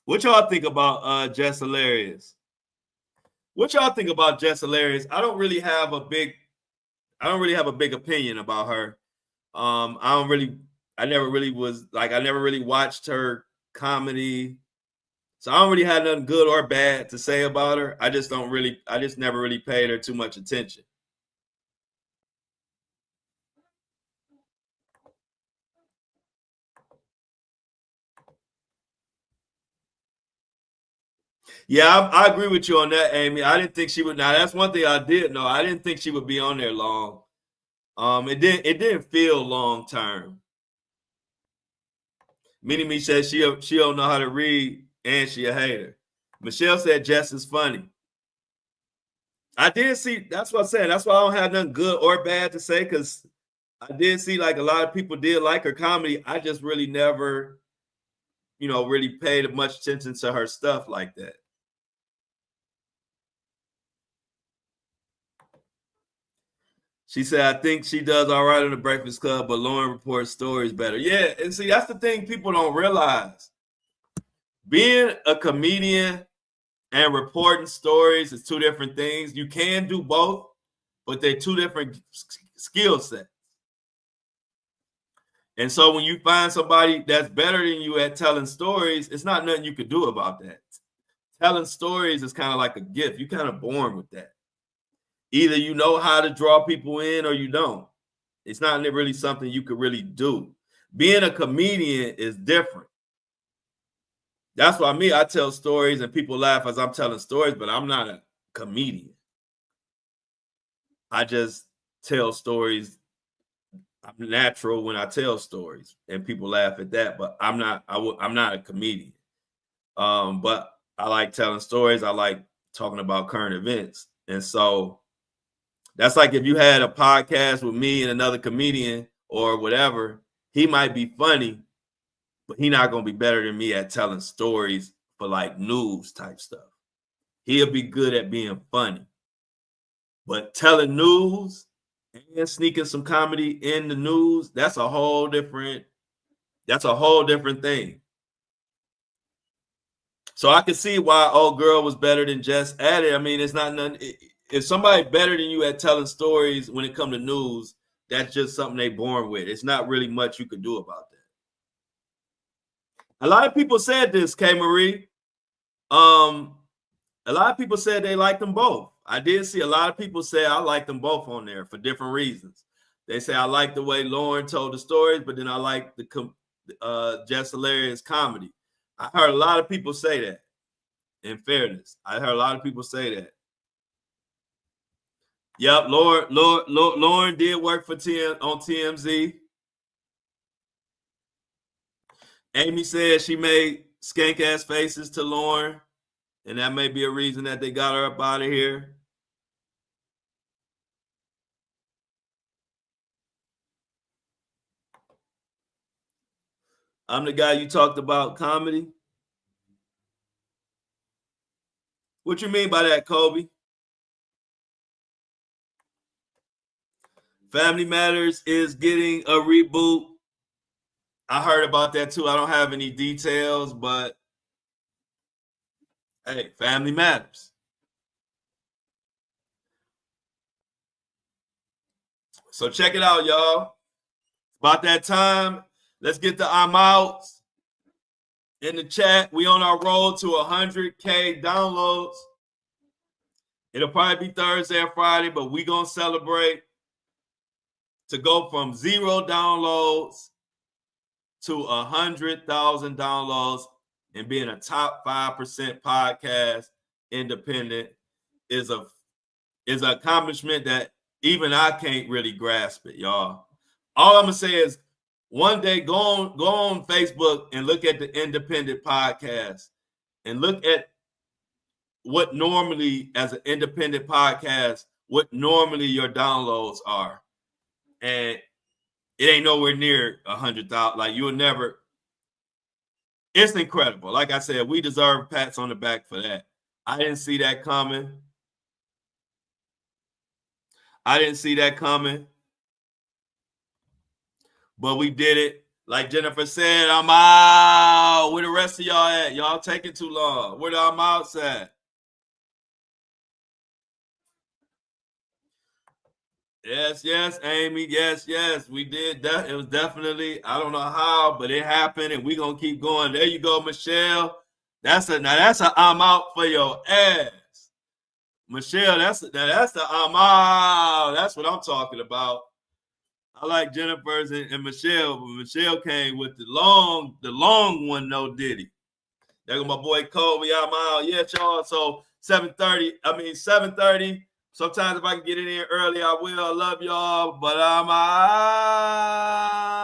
What y'all think about Jess Hilarious? What y'all think about Jess Hilarious? I don't really have a big opinion about her. I never really watched her comedy. So I don't really have nothing good or bad to say about her. I just never really paid her too much attention. Yeah, I agree with you on that, Amy. I didn't think she would. Now that's one thing I did know. I didn't think she would be on there long. It didn't feel long term. Mini-Me says she don't know how to read and she a hater. Michelle said Jess is funny. I did see, that's what I'm saying. That's why I don't have nothing good or bad to say, because I did see like a lot of people did like her comedy. I just really never, really paid much attention to her stuff like that. She said, I think she does all right on the Breakfast Club, but Lauren reports stories better. Yeah, and see, that's the thing people don't realize. Being a comedian and reporting stories is two different things. You can do both, but they're two different skill sets. And so when you find somebody that's better than you at telling stories, it's not nothing you could do about that. Telling stories is kind of like a gift. You're kind of born with that. Either you know how to draw people in or you don't. It's not really something you could really do. Being a comedian is different. That's why I tell stories and people laugh as I'm telling stories, but I'm not a comedian. I just tell stories. I'm natural when I tell stories and people laugh at that, but I'm not a comedian. But I like telling stories. I like talking about current events. And so that's like if you had a podcast with me and another comedian or whatever, he might be funny, but he's not going to be better than me at telling stories for like news type stuff. He'll be good at being funny. But telling news and sneaking some comedy in the news, that's a whole different thing. So I can see why Old Girl was better than Jess at it. I mean, it's not nothing. If somebody better than you at telling stories when it comes to news, that's just something they born with. It's not really much you could do about that. A lot of people said this, K. Marie. A lot of people said they liked them both. I did see a lot of people say I like them both on there for different reasons. They say I like the way Lauren told the stories, but then I like the Jess Hilarious comedy. I heard a lot of people say that. In fairness, I heard a lot of people say that. Yep, Lauren did work for on TMZ. Amy said she made skank ass faces to Lauren, and that may be a reason that they got her up out of here. I'm the guy you talked about comedy. What you mean by that, Kobe? Family Matters is getting a reboot. I heard about that too. I don't have any details, but hey, Family Matters. So check it out, y'all. About that time. Let's get the I'm outs in the chat. We on our road to 100K downloads. It'll probably be Thursday or Friday, but we gonna celebrate to go from 0 downloads to 100,000 downloads and being a top 5% podcast independent is an accomplishment that even I can't really grasp it, y'all. All I'm gonna say is one day go on Facebook and look at the independent podcast and look at what normally as an independent podcast, what normally your downloads are. And it ain't nowhere near 100,000. Like you'll never. It's incredible. Like I said, we deserve pats on the back for that. I didn't see that coming. But we did it. Like Jennifer said, I'm out. Where the rest of y'all at? Y'all taking too long. Where the I'm outs at? Yes, Amy. Yes, we did that. It was definitely, I don't know how, but it happened, and we're gonna keep going. There you go, Michelle. That's a I'm out for your ass. Michelle, that's the I'm out. That's what I'm talking about. I like Jennifer's and Michelle, but Michelle came with the long one, no diddy. There go my boy Kobe. I'm out. Yeah, y'all. So 7:30. Sometimes if I can get in here early, I will. I love y'all, but I'm out.